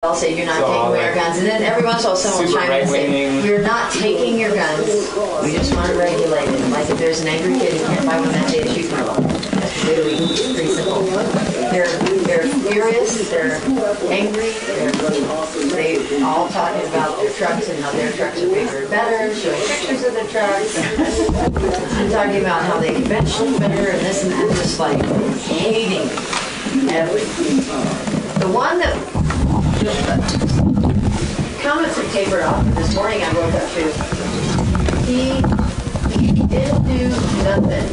I'll say you're not taking away our guns, and then every once in a while someone will chime in and say, we're not taking your guns, we just want to regulate it. Like if there's an angry kid who can't buy one that day, shoot them all. That's really pretty simple. They're furious, they're angry, they all talking about their trucks and how their trucks are bigger and better, showing pictures of their trucks, and talking about how they eventually better and this and that, just like hating everything. The one that comments have tapered off. This morning I wrote that too. He didn't do nothing.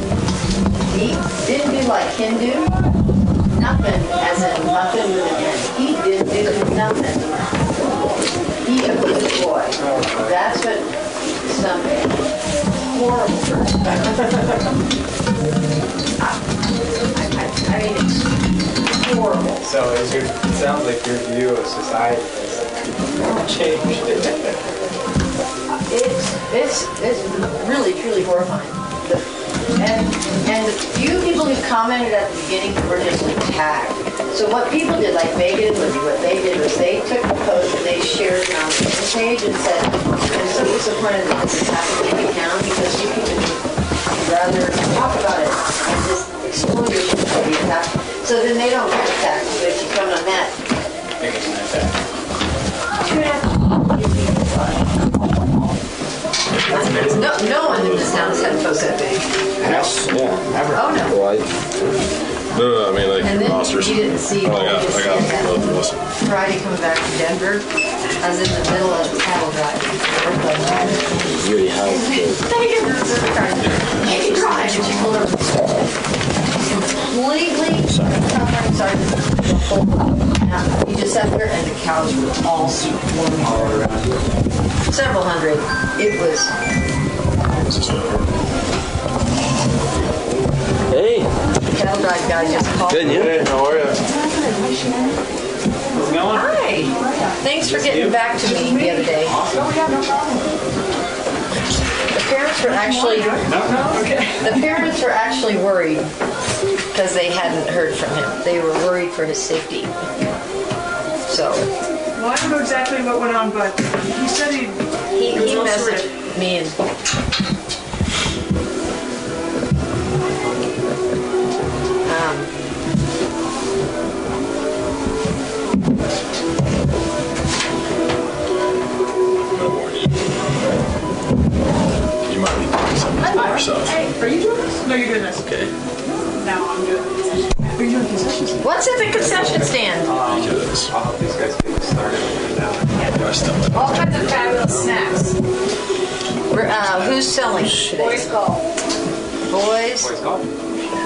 He didn't do like Hindu. Nothing as in nothing with an N. He didn't do nothing. He a good boy. That's what some horrible person. I mean, it's horrible. So it sounds like your view of society has changed. It's really, truly horrifying. And the few people who commented at the beginning were just tagged. So what people did, like Megan and Libby, what they did was they took the post and they shared it on the page and said, I'm so disappointed that this is happening in town because you can rather talk about it and just explore your shit to be attacked. So then they don't get attacked, but if you come on that. I think it's an attack. No one in this town has had a post that big. Yes, yeah. Ever. Oh no. No, I mean like and then monsters. You didn't see I got both of us. Friday coming back from Denver. I was in the middle of the cattle drive. You already have She cried and she pulled up completely suffering, sorry, the whole lot. You just sat there and the cows were all swarming all around. Several hundred. It was. Hey. Cattle drive guy just called. Good, you? Hey, how are you? How's it going? Hi. Thanks for getting back to me the other day. The parents were actually. The parents were actually worried because they hadn't heard from him. They were worried for his safety. So. Well, I don't know exactly what went on, but he said he messaged me and You might be doing something for yourself. Hey, are you doing this? No, you're doing this. Okay. No, I'm doing this. Are you doing concession stand? what's at the concession stand? Because I'll help these guys get started now. All kinds of fabulous snacks. Who's selling today? Boys golf. Boys? Boys golf.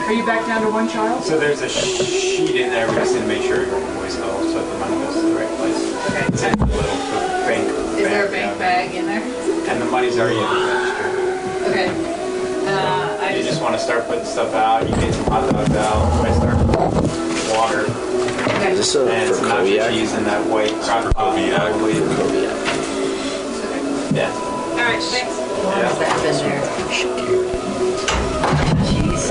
Are you back down to one child? So there's a sheet in there. We just need to make sure you're in boys golf so that the money goes to the right place. Okay. And a little bank. Is there a bank bag in there? And the money's already in the register. Okay. You just want to start putting stuff out. You get some hot dogs out. I start water. Okay. is this And for some nacho Kodiak? cheese in that white crock Kodiak. Yeah. All right, thanks. What has that been there? Jeez.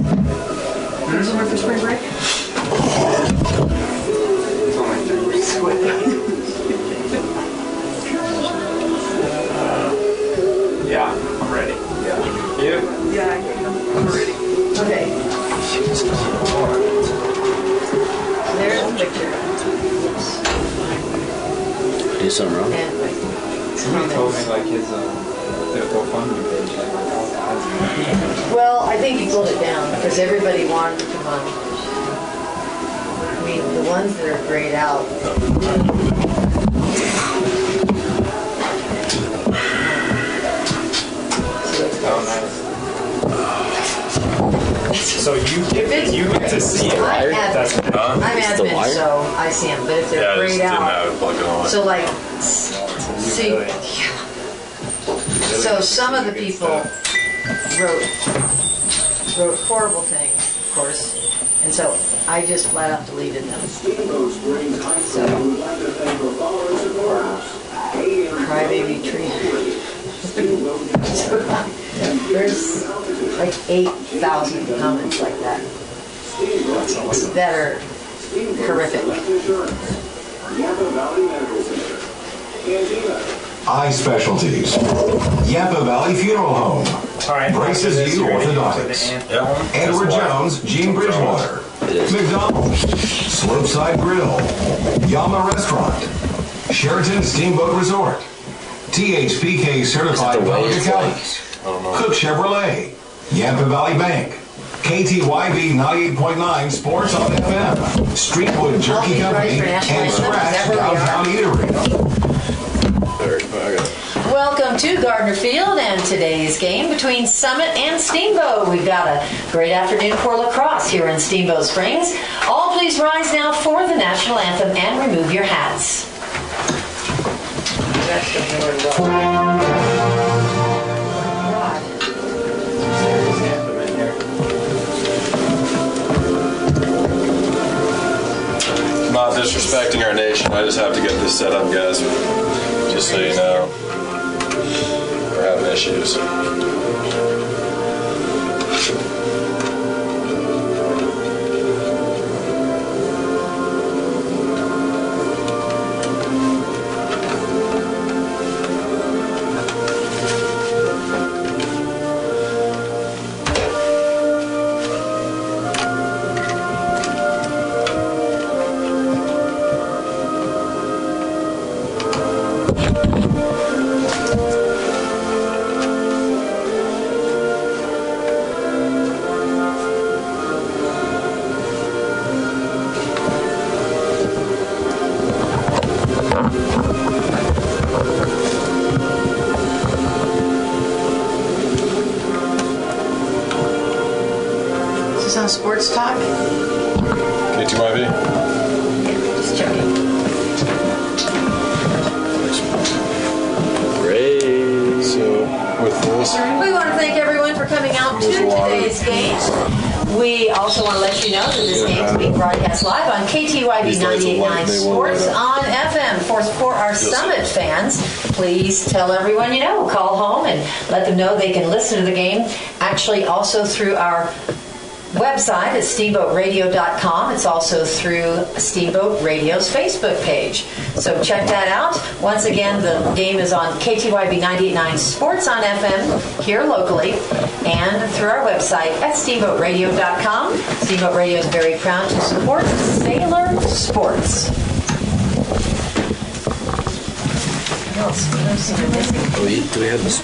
Somewhere for spring break? It's only 3 weeks away. Yeah, I'm ready. Yeah. You? Yeah, I'm ready. Okay. There's a picture. Do something wrong? And Somebody told me like his GoFundMe page had like all kinds of. well, I think he pulled it down because everybody wanted to come on. I mean, the ones that are grayed out. Oh, nice. So you get to see it, right? That's I'm admin, so I see them. But if they're grayed out, so like, see, yeah. So some of the people wrote horrible things, of course, and so I just flat out deleted them. So, crybaby tree. There's like 8,000 comments like that that are horrific. Eye Specialties. Yampa Valley Funeral Home. Braces U Orthodontics. Edward Jones, Gene Bridgewater. McDonald's. Slopeside Grill. Yama Restaurant. Sheraton Steamboat Resort. THPK Certified Public Accountants. Cook Chevrolet. Yampa Valley Bank. KTYB 98.9 Sports on FM. Streetwood Jerky Company and Scratch Downtown Eatery. Welcome to Gardner Field and today's game between Summit and Steamboat. We've got a great afternoon for lacrosse here in Steamboat Springs. All please rise now for the national anthem and remove your hats. Not disrespecting our nation, I just have to get this set up, guys. Just so you know, we're having issues. On Sports Talk? KTYV? Just checking. Great. So, with this, We want to thank everyone for coming out to today's game. We also want to let you know that this game is being broadcast live on KTYV 98.9 Sports on FM. For our Summit fans, please tell everyone you know. Call home and let them know they can listen to the game. Actually, also through our website at steamboatradio.com. It's also through Steamboat Radio's Facebook page. So check that out. Once again, the game is on KTYB 98.9 Sports on FM here locally and through our website at steamboatradio.com. Steamboat Radio is very proud to support Sailor Sports. What else? What else are we missing? do we have this?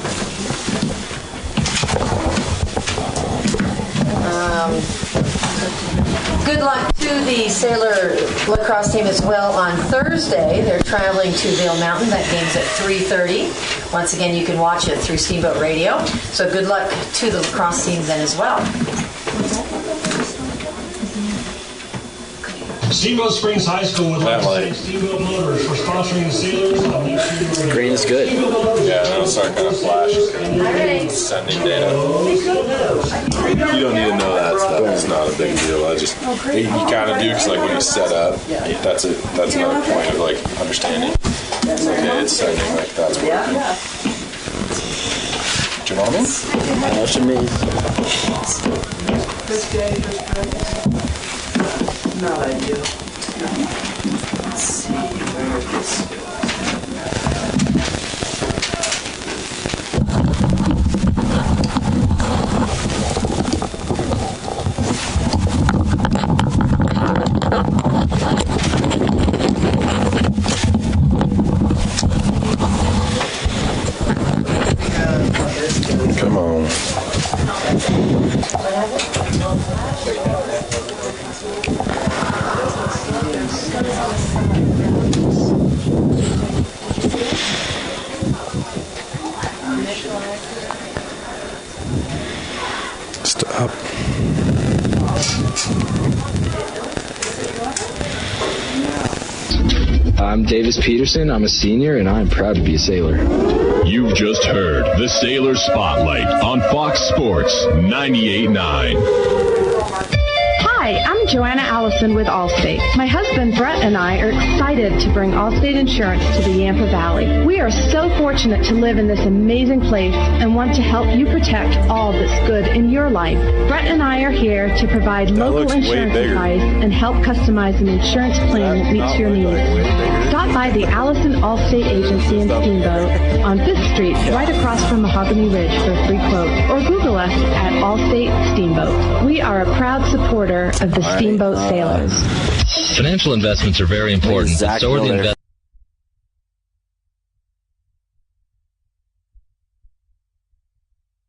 Good luck to the Sailor lacrosse team as well on Thursday. They're traveling to Vail Mountain. That game's at 3:30. Once again, you can watch it through Steamboat Radio. So good luck to the lacrosse team then as well. Steamboat Springs High School would like to thank Steamboat Motors for sponsoring the Sailors on next year. Green is good. Yeah, that'll start kind of flashing. Sending data. You don't need to know that stuff. It's not a big deal. You kind of do because like when you set up, that's another point of like understanding. Okay, it's sending like that's what. Do you know what I mean? That's what it means. Not ideal. Let's see where this goes. Come on. Stop. I'm Davis Peterson. I'm a senior, and I'm proud to be a Sailor. You've just heard the Sailor Spotlight on Fox Sports 98.9. Hi, Hi, I'm Joanna Allison with Allstate. My husband Brett and I are excited to bring Allstate Insurance to the Yampa Valley. We are so fortunate to live in this amazing place and want to help you protect all that's good in your life. Brett and I are here to provide local insurance advice and help customize an insurance plan that meets your needs. Stop by the Allison Allstate Agency in Steamboat on 5th Street, right across from Mahogany Ridge for a free quote, or Google us at Allstate Steamboat. We are a proud supporter of the Steamboat Sailors. Financial investments are very important. So are the investments.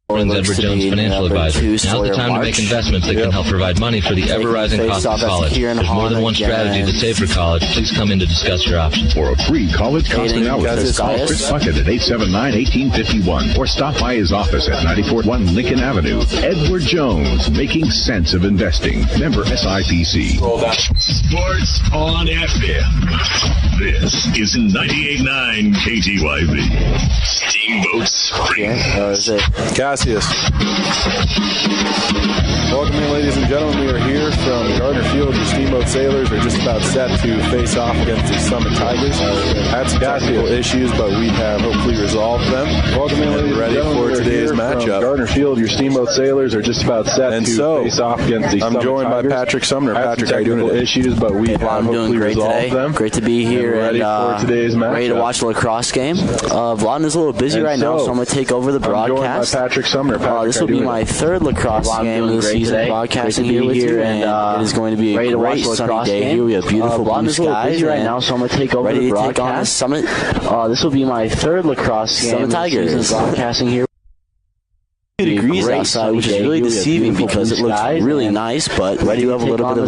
Edward Jones Financial Advisor. Now's the time to make investments that can help provide money for the ever-rising cost of college. There's more than one strategy to save for college. Please come in to discuss your options. For a free college cost analysis, call Chris Puckett at 879-1851 or stop by his office at 94-1 Lincoln Avenue. Edward Jones, making sense of investing. Member SIPC. Sports on FM. This is 98.9 KTYV. Steamboat Spring. Cassius. Welcome in, ladies and gentlemen. We are here from Gardner Field. Your Steamboat Sailors are just about set to face off against the Summit Tigers. Had some technical issues, but we have hopefully resolved them. Welcome in, ladies and gentlemen. Ready for today's matchup. Gardner Field, your Steamboat Sailors are just about set to face off against the Summit Tigers. I'm joined by Patrick Sumner. Patrick, how are you doing today? Issues, but we have hopefully resolved them. Great to be here and ready for today's matchup. Ready to watch the lacrosse game. Vladden is a little busy right now, so I'm going to take over the broadcast. I'm joined by Patrick Sumner. This will be my third lacrosse game of the season, broadcasting here with you, and it is going to be a great sunny day here. We have beautiful blue skies right now, so I'm going to take over the broadcast. Ready to take on the Summit. This will be my third lacrosse game Summit Tigers. Broadcasting here. Degrees outside, which is really deceiving because it looks really nice, but we do have a little bit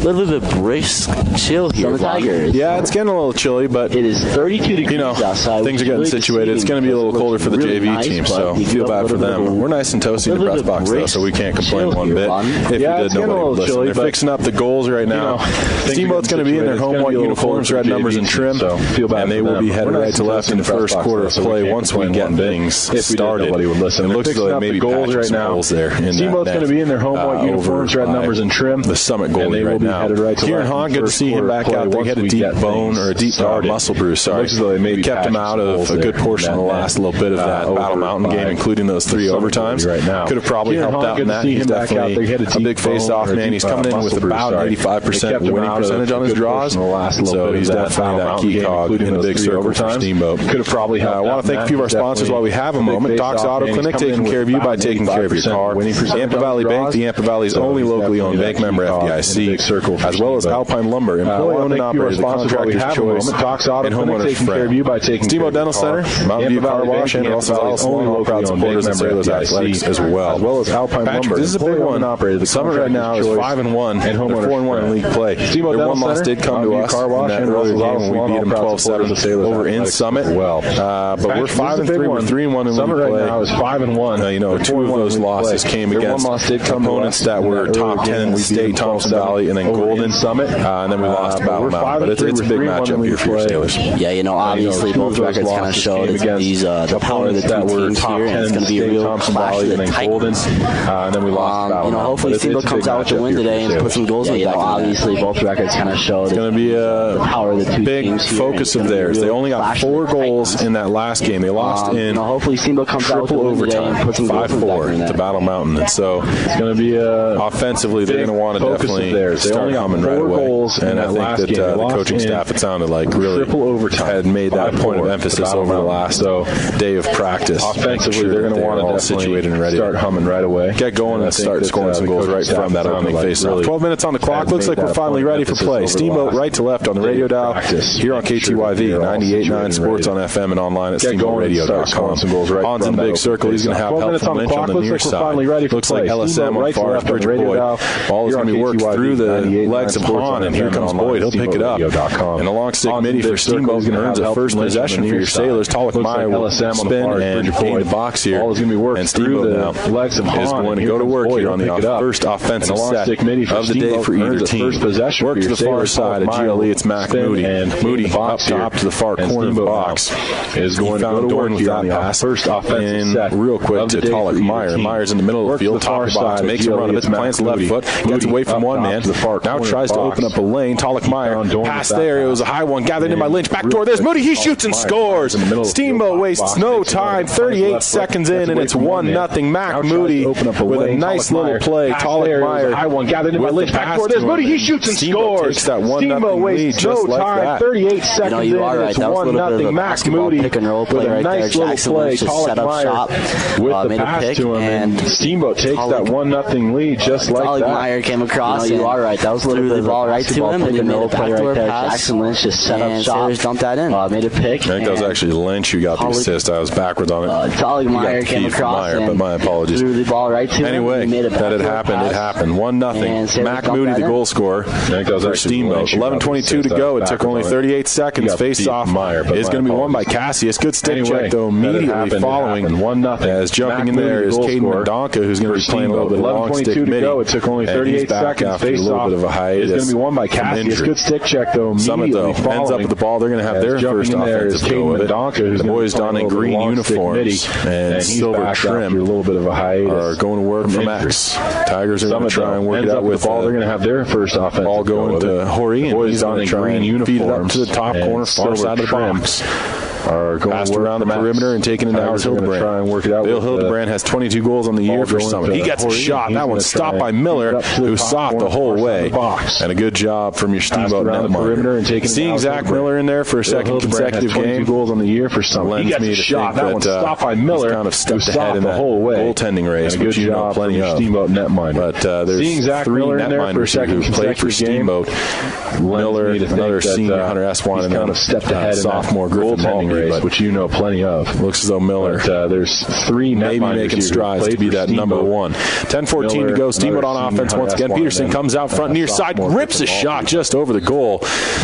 of a brisk chill here. Yeah, it's getting a little chilly, but it is 32 degrees outside. Things are getting really situated. It's going to be a little colder for the JV team, so feel bad for them. We're nice and toasty in the press box, though, so we can't complain one bit. If you did, nobody would listen. They're fixing up the goals right now. Steamboat's going to be in their home white uniforms, red numbers, and trim, and they will be headed right to left in the first quarter of play once we get things started. It looks like maybe goals right now. Steamboat's going to be in their home white uniforms, red numbers, and trim. The Summit goalie right now. Kieran Hahn, good to see him back out there. He had a deep bone or a deep muscle bruise. Sorry, he kept him out of a good portion of the last little bit of that Battle Mountain game, including those 3 overtimes. Could have probably helped out in that. He's definitely a big face-off man. He's coming in with about 85% winning percentage on his draws, so he's definitely that key cog in the big circle for Steamboat. Could have probably helped. I want to thank a few of our sponsors while we have a moment. Doc's Auto Clinic, taking care of you by taking care of your car. Yampa Valley Bank, the Yampa Valley's only locally owned bank, member FDIC, as well as Alpine Lumber, employee-owned and operated, the contractor's choice, and homeowner's friend. Steamboat Dental Center, Mountain View Car Wash, and also only proud supporters of Sailors Athletics as well. As Alpine Lumber. This is a big one. The Summit right now is 5-1. They're 4-1 in league play. Their one loss did come to us in that earlier game when we beat them 12-7 over in Summit. But we're 5-3. We're 3-1 in league play. Summit right now is 5-1. 2 of those losses came against opponents that were top 10 in the state, Thompson Valley, and then Golden Summit, and then we lost Battle Mountain. But it's a big matchup here for your Sailors. Yeah, obviously both records kind of show that these the power of the two teams here, and it's going to be a real clash of the Titans. And then we lost Battle Mountain. Hopefully Steamboat comes out with the win today and put some goals in the back. Obviously both records kind of show that it's going to be a power of the two big focus of theirs. They only got 4 goals in that last game. They lost in hopefully Steamboat comes out with the win today and put some goals in the back. 5-4 to Battle Mountain, and so it's going to be offensively they're going to want to definitely start coming right away. And I think that the coaching staff, it sounded like, really had made that point of emphasis over the last day of practice. Offensively, they're going to want to all situated and ready, start humming right away, get going, and start scoring some goals right from that opening face-off. 12 minutes on the clock. Looks like we're finally ready for play. Steamboat right to left on the radio dial here on KTYV 98.9 Sports on FM and online at steamboatradio.com. On's in the big circle. He's going to have help from Lynch on the near side. Looks like LSM on far left, Bridget Boyd. Ball is going to be worked through the legs of Hahn, and here comes Boyd. He'll pick it up. And a long stick midi for Steamboat earns a first possession for your Sailors. Talik Meyer will spin and gain the box here. And Steamboat now is going to go to work here on the first offensive set of the day for either team. Work to the far side of GLE. It's Mac Moody. Moody up top to the far corner of the box is going to go to work with that pass. First offensive set real quick. to Talik Meyer. Meyer's in the middle of the field, top of the box, makes a run of it, plants left foot, gets away from one man, now tries to open up a lane. Talik Meyer, pass there, it was a high one, gathered in by Lynch, back door, there's Moody, he shoots and scores. Steamboat wastes no time, 38 seconds in, and it's 1-0. Mac Moody with a nice little play. Talik Meyer, high one, gathered in by Lynch, back door, there's Moody, he shoots and scores. Takes that 1-0 lead just like that. 38 seconds in, it's 1-0. Mac Moody with a nice little play. Talik Meyer with the pass to him, and Steamboat takes that 1-0 lead just like that. Meyer came across. You are right. That was a little bit of ball right to him, and he made a backdoor pass. Jackson Lynch just set up shot. Sailors dumped that in. Made a pick. I think that was actually Lynch who got the assist. I was backwards on it. Talik Meyer came across Meyer, but my apologies. Threw the ball right to him. Anyway, that had happened. It happened. 1-0. Mac Moody, the goal scorer for Steamboat. 11:22 to go. It took only 38 seconds. Face off is going to be won by Cassius. Good stick check though. Immediately following 1-0. As jumping in there is Caden Mendonca, who's going to be playing a little bit of long stick midi. It took only 38 seconds. After a little bit of a hiatus. It's going to be won by Cassius. Good stick check though. Summit though ends up with the ball. They're going to have their first offensive go of it. The boys don in green uniforms and silver trim a little bit of a hiatus are going to work for Max. Tigers are going to try and work it out with the ball. They're going to have their first offensive ball going to Hori, and he's going to try and feed it up to the top corner, far side of the box. Are going passed around the perimeter and taking it down to Hildebrand. Bill Hildebrand has 22 goals on the year for Summit. He gets a shot. That one's stopped by Miller, who saw it the whole way. And a good job from your Steamboat netminder. Seeing Zach Miller in there for a second consecutive game. 22 goals on the year for Summit. He gets a shot. That one's stopped by Miller, kind of stepped ahead in that goaltending race, which you know plenty of. Steamboat netminder. But there's three netminders who played for Steamboat. Miller, another senior, Hunter Eswan, and kind of stepped ahead in sophomore goaltending race, which you know plenty of. Looks as though Miller there's three maybe making strides to be that number one. 10:14 to go. Steamboat on offense once again. Peterson comes out front near side, rips a shot just over the goal.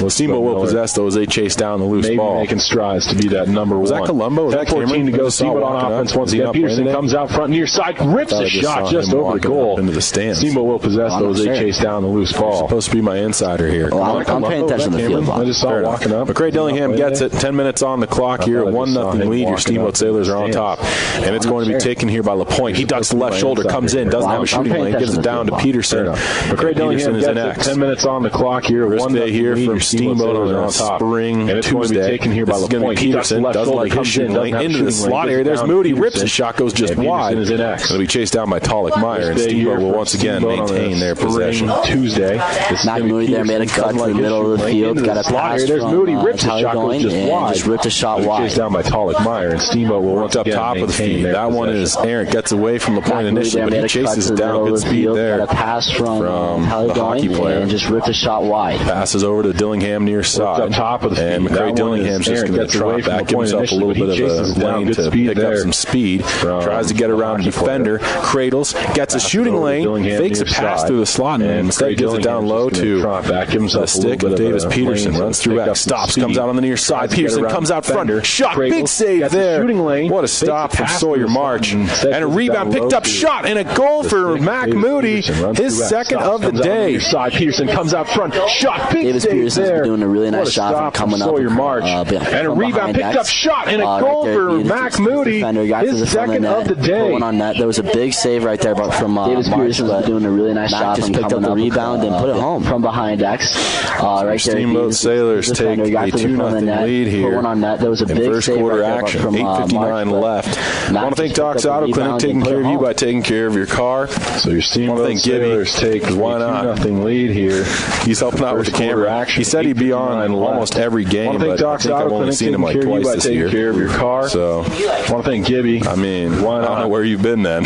Steamboat will possess those. They chase down the loose ball. Making strides to be that number one. Was that Colombo? 10:14 to go. Steamboat on offense once again. Peterson comes out front near side, rips a shot just over the goal. Into the stands. Steamboat will possess those. They chase down the loose ball. Supposed to be my insider here. I'm paying attention to the field. I just saw it walking up. McCray Dillingham gets it. 10 minutes on the clock here. 1-0 lead. Your Steamboat Sailors are on top. And it's going to be taken here by LaPointe. He ducks the left shoulder, comes in, doesn't have a shooting lane, gives it down to Peterson. McCray Dillingham is an gets X. it. 10 minutes on the clock here. First day here from Steamboat on spring and it's going to be taken here by LaPointe. Peterson doesn't like his shooting lane into the slot area. There's Moody, rips the shot, goes just wide. It's going to be chased down by Talik Meyer, and Steamboat will once again maintain their possession. Tuesday. Mac Moody there made a cut to the middle of the field, got a pass There's Moody, rips the shot, goes just wide. Just ripped a shot wide. Chased down by Talik Meyer, and Steamboat will once up top of the feed. That one is Aaron gets away from LaPointe initially, but he chases it down. Good speed there. Got a pass from the hockey player, and just ripped a shot wide. Passes over to Dillingham near side, up top of the and McCray Dillingham's just going to trot back, give himself a little bit of a lane to pick up some speed. Tries to get around a defender, cradles, gets a shooting lane, fakes a pass through the slot, and instead gives it down low to the stick of Davis Peterson. Runs through back, stops, comes out on the near side. Peterson comes out front, shot, big save there. What a stop from Sawyer March, and a rebound, picked up shot, and a goal for Mac Moody, his second of the day. Peterson comes out front, shot, big Davis save Peterson's there. doing a really nice job coming up. Sawyer March, and a rebound, picked up shot, and a goal for Mac Moody, his second of the day. On net. There was a big save right there from Davis Peterson's doing a really nice job. Just picked up the rebound and put it home from behind X. Right there. Steamboat Sailors take a 2-0 lead here in first quarter action. 8:59 left. I want to thank Doc's Auto Clinic taking care of you by taking care of your car. So your Steamboat Sailors take a 2-0 lead here. He's helping out with the camera. He said he'd be on almost every game, but I think I've only seen him like twice this year. Care of your car. So I want to thank Gibby. I mean, I don't know where you've been then.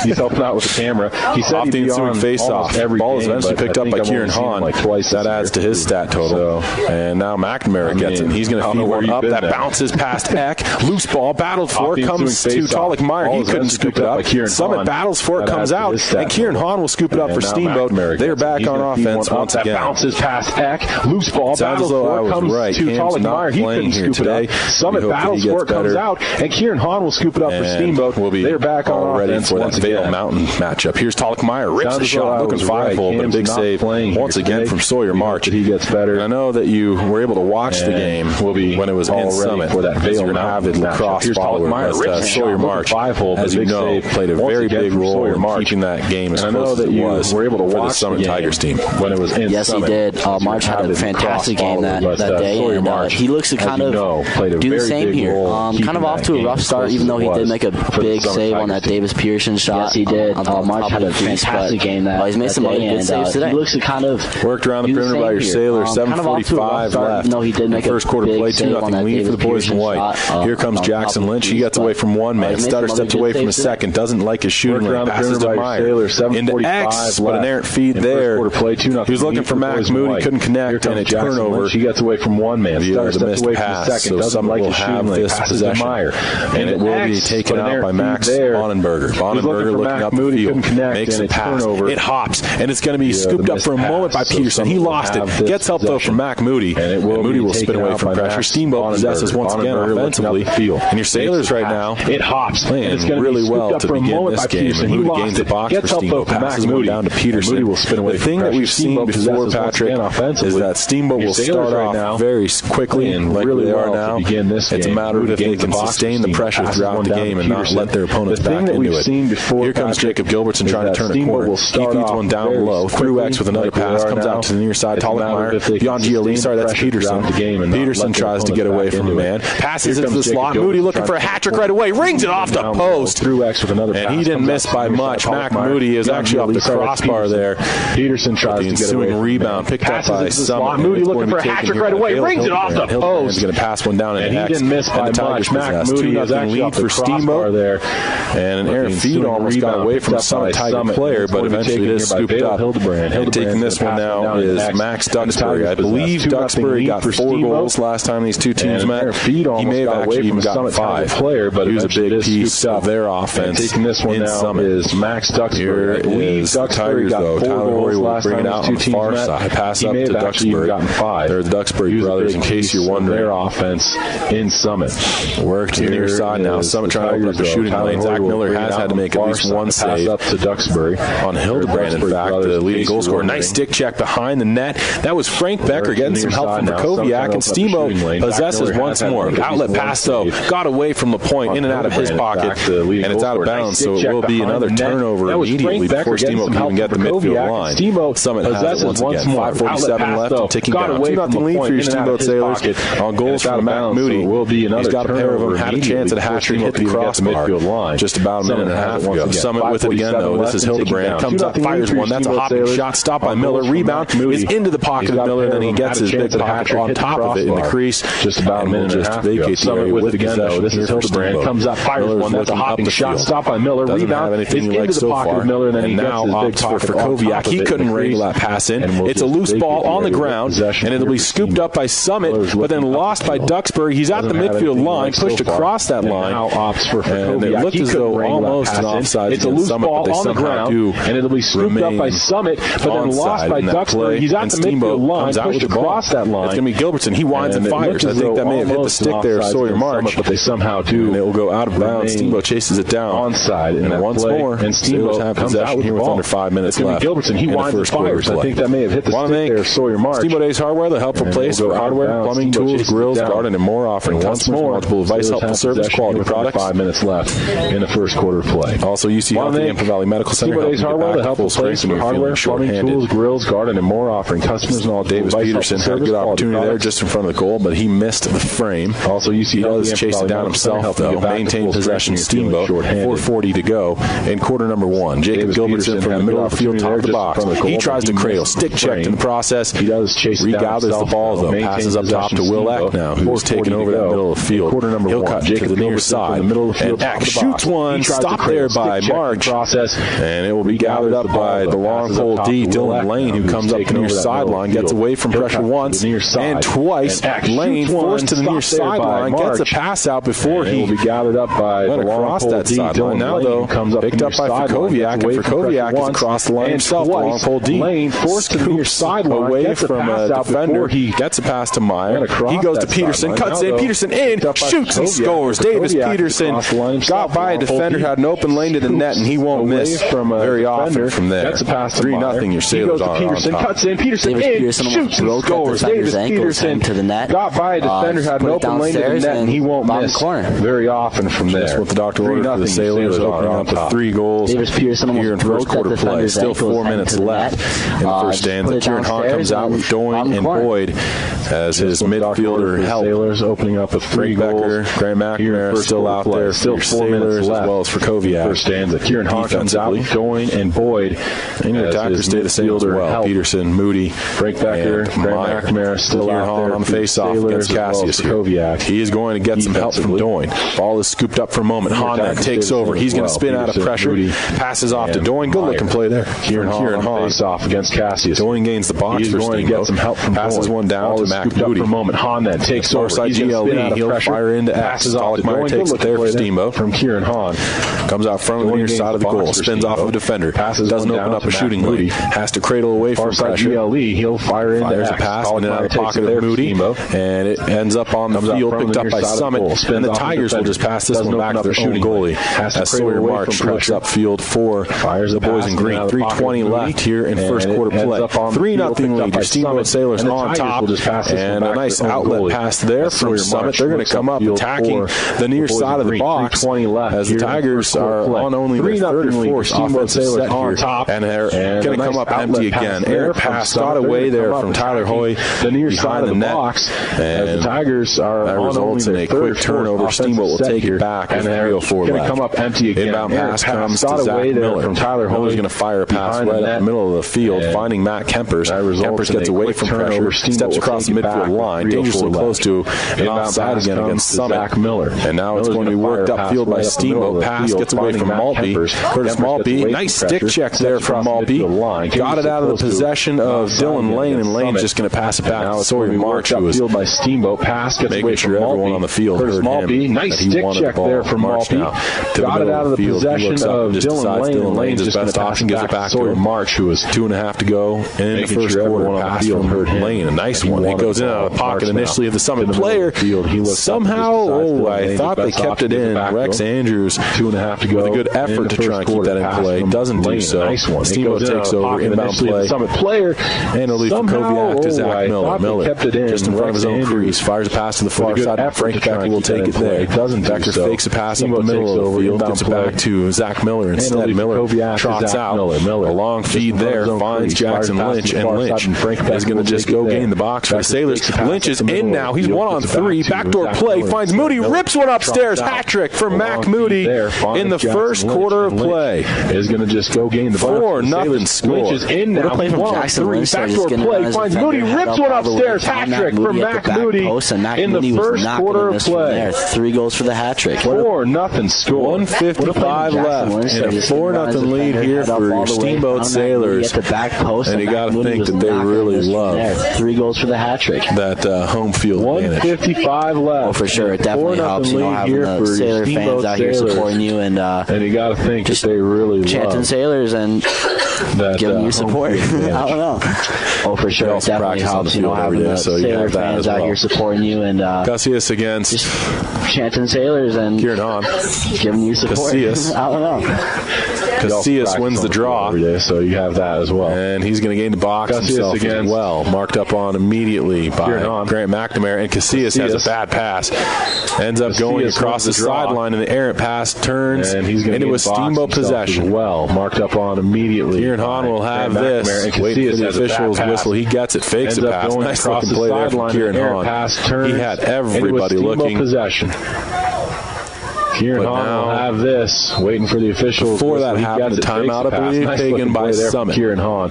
He's helping out with the camera. He said he'd be on face-off. Ball is eventually picked up by Kieran Hahn. That adds to his stat total. And now McNamara gets it. He's going to feed one up. That bounces past Eck. Loose ball, battled for it, comes to Talik Meyer. He couldn't scoop it up. Summit battles for it, comes out, and Kieran Hahn will scoop it up for Steamboat. They're back on offense once again. That bounces past Eck. Loose ball, battles for it, comes to Talik Meyer. He couldn't scoop it up. Summit battles for it, comes out, and Kieran Hahn will scoop it up for Steamboat. They're back on offense for that Vale Mountain matchup. Here's Talik Meyer, rips the shot, looking 5-hole, but a big save once again from Sawyer March. He gets better. And I know that you were able to watch the game when it was inside Summit for that is an avid lacrosse follower. Sawyer March, as you know, played a very big role in keeping that game as close as it was for the Summit Tigers team. When it was in yes, Summit. He did. March had a fantastic game that day, and he looks to kind of do the same here. Kind of off to a rough start, even though he did make a big save on that Davis Peterson shot. Yes, he did. March had a fantastic game that he's made some other good saves today. He looks to kind of worked around the perimeter by your Sailors. 7:45 left. No, he did make first quarter play, 2-0 lead for the boys in white. Here comes Jackson Lynch. He gets away from one man. Stutter steps away from a second. Doesn't like his shooting. Passes to Meyer into X, but an errant feed there. He was looking for Max Moody, couldn't connect, and a turnover. He gets away from one man. Stutter steps away from a second. Doesn't like his shooting. This possession, and it will be taken out by Max Bonenberger. Bonenberger looking up the field, makes a pass. It hops, and it's going to be scooped up for a moment by Peterson. He lost it. Gets help though from Mac Moody, and Moody will spin away from pressure. Steamboat possesses once again offensively, and your Sailors right now playing really well to begin this game. And Moody gains the box for Steamboat, passes one down to Peterson. The thing that we've seen before, Patrick, is that Steamboat will start off very quickly and like they are now. It's a matter of if they can sustain the pressure throughout the game and not let their opponents back into it. Here comes Jacob Gilbertson trying to turn a corner. He feeds one down low, through X with another pass, comes out to the near side, Tollemeyer, beyond Giolisa, that's Peterson. Peterson tries to get away from a man, passes into the slot, Moody looking for a hat-trick right away, rings it off the post, and he didn't miss by much. Mac Moody is actually off the crossbar there. Peterson tries to get away. Rebound picked up by Summit. Moody looking for a hat-trick right away, rings it off the post. He's going to pass one down, and he didn't miss by much. Mac Moody is actually off the Steamboat there, and an errant feed almost got away from a Summit Tiger player, but eventually it is scooped up. And taking this one now is Max Duxbury. I believe Duxbury got 4 goals last time these two teams met. He may have actually even gotten 5. But he was a big piece of their offense. Taking this one now is Max Duxbury. I believe Duxbury got 4 goals last time these two teams met. Pass up to Duxbury. They're the Duxbury brothers, in case you're wondering. Their offense in Summit. Work to the near side now. Summit trying to open up the shooting lane. Zach Miller has had to make at least one save up to Duxbury on Hildebrand. In fact, the leading goal scorer. Nice stick check behind the net. That was Frank Becker getting some help from Krakowiak, and Steamboat possesses once more. Outlet pass though got away from the point, in and out of his pocket, and it's out of bounds. So it will be another turnover immediately before Steamboat can even get the midfield line. Summit has it once again. 5:47 left and ticking down. 2-0 lead for your Steamboat Sailors on goals from Mac Moody. He's got a pair of them. Had a chance at a hat-trick, hit the crossbar just about a minute and a half ago. Summit with it again though. This is Hildebrand. Comes up, fires one. That's a hopping shot. Stopped by Miller. Rebound is into the pocket of Miller. Then he gets his big pocket on top of it in the crease. Just about a minute and a half ago. Summit with it again though. This is Hildebrand. Comes up, fires one. That's a hopping shot. Stopped by Miller. Rebound is into the pocket of Miller. Then he gets his big pocket for Krakowiak. He couldn't wrangle that pass in. It's a loose ball on the ground, and it'll be scooped up by Summit, but then lost by Duxbury. He's at the midfield line, pushed across that line, and it looked as though almost an offside. It's a loose ball on the ground, and it'll be scooped up by Summit, but then lost by Duxbury. He's at the midfield line, pushed across that line. It's going to be Gilbertson. He winds and fires. I think that may have hit the stick there of Sawyer March, but they somehow do. And it will go out of bounds. Steamboat chases it down. Onside, and once more, and Steamboat have possession here with under 5 minutes left. Gilbertson, he winds and fires. I think that may have hit the stick there of Sawyer March. Steamboat Ace Hardware, the helpful place for hardware, plumbing, tools, grills, garden, and more, offering customers multiple advice, helpful service, quality products. 5 minutes left in the first quarter of play. Also, UC Health, Yampa Valley Medical Center, Steamboat Ace Hardware, the helpful place for hardware, plumbing, tools, grills, garden, and more, offering customers and all Davis Peterson had a good opportunity there just in front of the goal, but he missed the frame. Also, UC Health does chase it down himself, though. Maintain possession, Steamboat. 4:40 to go in quarter number 1. Jacob Gilbertson from the middle of the field, top of the box. He tries to cradle, stick checked in the process. He does chase regathers the ball, though. Passes up top to Will Eck now, who's taking over that middle of the field. He'll cut to the near side. And Eck shoots one, stopped there by March, and it will be gathered up by the long pole D, Dylan Lane, who comes up the near sideline, gets away from pressure once and twice. Lane forced to the near sideline, gets a pass out before he will be gathered up by went across that sideline. Now, though, picked up by Krakowiak, and Krakowiak is across the line himself, the long pole D. Lane forced to the near sideline, away from a defender. He gets a pass to Meyer. He goes to Peterson, cuts in, Peterson in, shoots and scores. Davis Peterson got by a defender, had an open lane to the net, and he won't miss very often from there. 3-0, your Sailors on top. Cuts in, Peterson Davis in, Peterson shoots and scores. Davis Peterson to the net. Got by a defender, had an open lane to the net, and he won't miss very often from there. That's what the doctor ordered for the Sailors, opening up with 3 goals here in first quarter play. Still 4 minutes left in the first stanza. Kieran Hahn comes out with Doyne and Boyd as his midfielder help. Sailors opening up with 3 goals. Grant McNamara still out there. Still 4 minutes left as well as for Koviak. First stanza. Kieran Hahn comes out with Doyne and Boyd. And your attackers stay the same as well. Peterson, Moody, Frank Becker, Grant McNamara still Kieran out Hahn there on face-off against Cassius here. He is going to get some help from Doyne. Ball is scooped up for a moment. Hahn then takes over. He's going to spin out of pressure. Passes off to Doyne. Good looking play there. Kieran Hahn face-off against Cassius. Doyne gains the box. He's going to get some help from Passes one down to Mac Moody. For a moment. Hahn then takes over. He's GLE. He'll fire into X. Stockmeyer takes it there for Steamboat. From Kieran Hahn. Comes out front of the near side of the goal. Spins off of a defender. Doesn't open up a shooting lane. Has to cradle away from pressure. GLE. He'll fire into There's a pass in and out of the pocket of Moody. And it ends up on the field, picked up by Summit. And the Tigers will just pass this one back to their shooting goalie. As Sawyer March looks upfield for the boys in green. 3:20 left here in first quarter play. 3-0 lead. Your Steamboat Sailors on top. And a nice outlet pass there from Summit. They're going to come up attacking the near side of the box as the Tigers are on only their third or fourth offensive set here. And they're going to come up empty again. Air pass got away there from Tyler Hoy the near behind side of the the net. box. And the Tigers are that results in a quick turnover. Steamboat will take it back and they're going to come up empty again. Inbound pass comes to Zach Miller. From Tyler Hoy. Miller's going to fire a pass right up the middle of the field, finding Matt Kempers. Kempers gets away from pressure, steps across the midfield line, dangerously close to an offside again against Summit. Miller. And now it's going to be worked upfield by Steamboat. Pass gets away from Maltby. Curtis Maltby, nice stick check there from Maltby. Got it out of the possession of Dylan Lane, and Lane's just going to pass it back to Sawyer March, who was by Steamboat. Pass gets away from everyone on the field heard him. Nice stick check there from Maltby. Got it out of the possession of Dylan Lane. Dylan Lane's his best option, gives it back to March, who was 2.5 to go in the first quarter. Pass from Lane, a nice one. It goes in out of the pocket initially of the Summit player. Somehow, I thought they kept it in. Rex Andrews, 2.5 to go. With a good effort to try and keep that in play. Doesn't do so. Steamboat takes over, inbound play. Summit player. And it'll leave for Koviak to Zach Miller. Just in front of his own crease. Fires a pass to the far side. Frank Becker will take it there. Becker fakes a pass up the middle of the field. Gets it back to Zach Miller instead. Miller trots out. A long feed there. Finds Jackson Lynch. And Lynch is going to just go gain the box for the Sailors. Lynch is in now. He's 1-on-3. Backdoor play. Finds Moody. Rips one upstairs. Hat trick from Mac Moody in the first quarter of play. Is going to just go gain the box. 4-0 score. Lynch is in now. Play from Jackson Lynch. Backdoor play. Finds Moody. Rips one upstairs. Hat trick from Mac Moody in the first quarter of play. 3 goals for the hat trick. 4-0 score. 1:55 left. And a 4-0 lead here for your Steamboat Sailors. And you got to think that they really love 3 goals for the hat trick. That home field advantage. 1:55 left. Oh, for sure. It definitely helps, having the Sailor fans out here supporting you. And you got to think that they really chanting Sailors and giving you support. I don't know. Oh, for sure. It definitely helps, having the Sailor fans out here supporting you. And Casillas against chanting Sailors and Kieran Hahn giving you support. Casillas. I don't know. Casillas wins the draw. So you have that as well. And he's going to gain the box himself as well. Marked up on immediately by Grant McNamara. And Casillas has a bad pass. Ends up going across the sideline, and the errant pass turns into a Steamboat possession. Well, marked up on immediately. Kieran Hahn will have this. Wait for the official's whistle. He gets it. Fakes a pass. Nice looking play there from Kieran Hahn. He had everybody looking. Possession. Kieran Hahn will have this, waiting for the officials. Before that happened, the timeout, I believe, taken by Summit. Kieran Hahn.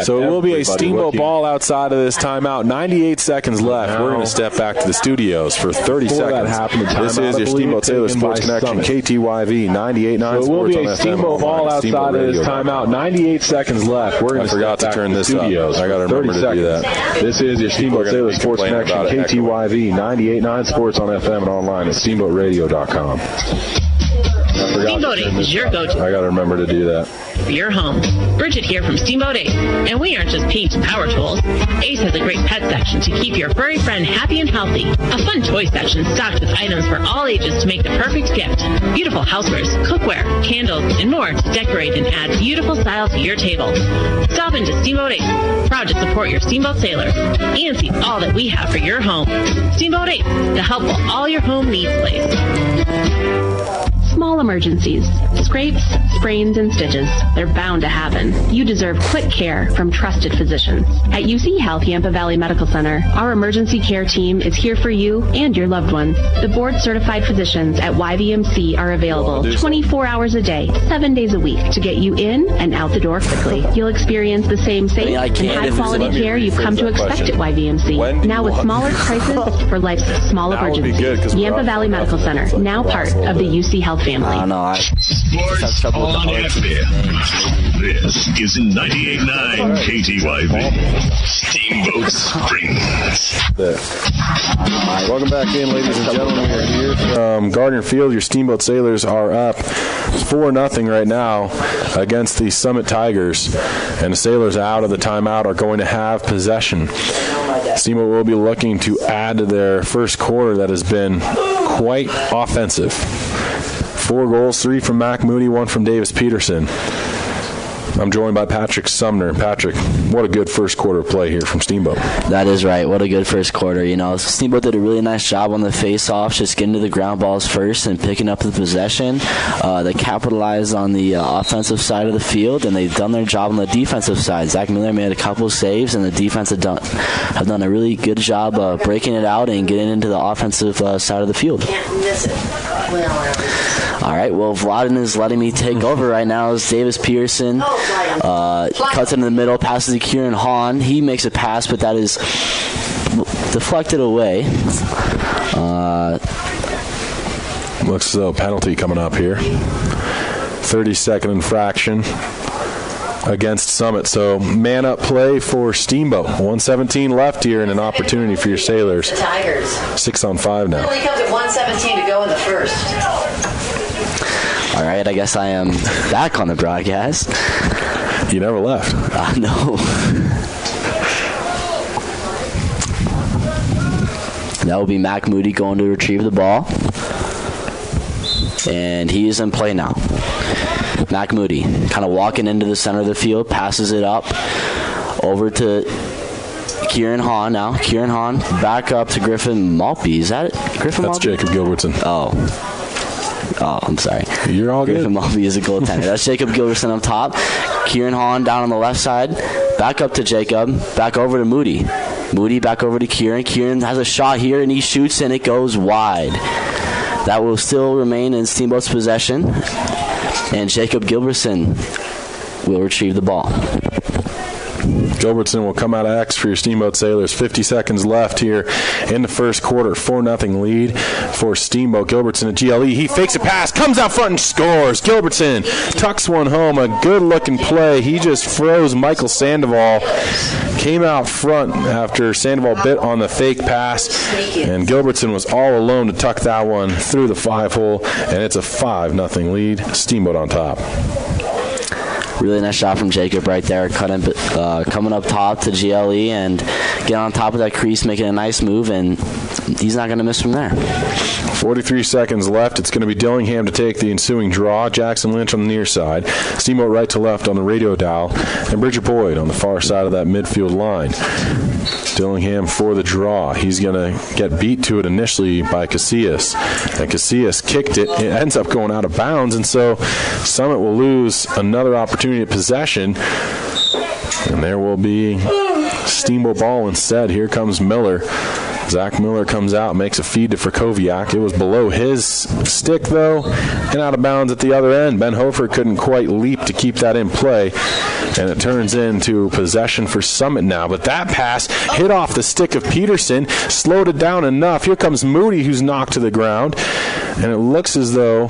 So it will be a Steamboat ball outside of this timeout. 98 seconds left. We're going to step back to the studios for 30 seconds. This is your Steamboat Sailor Sports Connection, KTYV 98.9 Sports on FM. So it will be a Steamboat ball outside of this timeout. 98 seconds left. We're going to forgot to turn this up. I got to remember to do that. This is your Steamboat Sailor Sports Connection, KTYV 98.9 Sports on FM and online at steamboatradio.com. Steamboat 8 is your go-to. I got to remember to do that. For your home. Bridget here from Steamboat 8. And we aren't just paint and power tools. Ace has a great pet section to keep your furry friend happy and healthy. A fun toy section stocked with items for all ages to make the perfect gift. Beautiful housewares, cookware, candles, and more to decorate and add beautiful style to your table. Stop into Steamboat 8. Proud to support your Steamboat sailors. And see all that we have for your home. Steamboat 8, the helpful all your home needs place. Small emergencies, scrapes, sprains, and stitches. They're bound to happen. You deserve quick care from trusted physicians. At UC Health Yampa Valley Medical Center, our emergency care team is here for you and your loved ones. The board-certified physicians at YVMC are available 24 hours a day, 7 days a week to get you in and out the door quickly. You'll experience the same safe and high-quality care you've come to expect at YVMC. Now with smaller prices for life's small emergencies. Yampa Valley Medical Center, now part of the UC Health family. I don't know. Sports on FM. This is 98.9 KTYV. Steamboat Springs. Welcome back in, ladies and gentlemen. We're here from Gardner Field. Your Steamboat Sailors are up 4-0 right now against the Summit Tigers. And the Sailors out of the timeout are going to have possession. Steamboat will be looking to add to their first quarter that has been quite offensive. 4 goals, 3 from Mac Moody, 1 from Davis Peterson. I'm joined by Patrick Sumner. Patrick, what a good first quarter play here from Steamboat. That is right. What a good first quarter. You know, Steamboat did a really nice job on the face-offs, just getting to the ground balls first and picking up the possession. They capitalized on the offensive side of the field, and they've done their job on the defensive side. Zach Miller made a couple of saves, and the defense have done a really good job breaking it out and getting into the offensive side of the field. Can't miss it. All right, well, Vladen is letting me take over right now as Davis Pearson cuts into the middle, passes to Kieran Hahn. He makes a pass, but that is deflected away. Looks as though penalty coming up here. 30-second infraction against Summit. So man-up play for Steamboat. 1:17 left here and an opportunity for your Sailors. The Tigers. 6-on-5 now. It only comes at 1:17 to go in the first. All right, I guess I am back on the broadcast. You never left. No. That will be Mac Moody going to retrieve the ball. And he is in play now. Mac Moody kind of walking into the center of the field, passes it up over to Kieran Hahn now. Kieran Hahn back up to Griffin Maltby. Is that it? Griffin That's Maltby? Jacob Gilbertson. Oh, I'm sorry. You're all good. Griffin Maltby is a goaltender. That's Jacob Gilbertson up top. Kieran Hahn down on the left side. Back up to Jacob. Back over to Moody. Moody back over to Kieran. Kieran has a shot here, and he shoots, and it goes wide. That will still remain in Steamboat's possession. And Jacob Gilbertson will retrieve the ball. Gilbertson will come out of X for your Steamboat Sailors. 50 seconds left here in the first quarter. 4-0 lead for Steamboat. Gilbertson at GLE. He fakes a pass, comes out front and scores. Gilbertson tucks one home. A good-looking play. He just froze Michael Sandoval. Came out front after Sandoval bit on the fake pass. And Gilbertson was all alone to tuck that one through the 5-hole. And it's a 5-0 lead. Steamboat on top. Really nice shot from Jacob right there, coming up top to GLE and getting on top of that crease, making a nice move, and he's not going to miss from there. 43 seconds left. It's going to be Dillingham to take the ensuing draw. Jackson Lynch on the near side. Steamboat right to left on the radio dial. And Bridget Boyd on the far side of that midfield line. Dillingham for the draw. He's going to get beat to it initially by Casillas. And Casillas kicked it. It ends up going out of bounds. And so Summit will lose another opportunity at possession. And there will be Steamboat ball instead. Here comes Miller. Zach Miller comes out, makes a feed to Frakowiak. It was below his stick, though, and out of bounds at the other end. Ben Hofer couldn't quite leap to keep that in play, and it turns into possession for Summit now. But that pass hit off the stick of Peterson, slowed it down enough. Here comes Moody, who's knocked to the ground. and it looks as though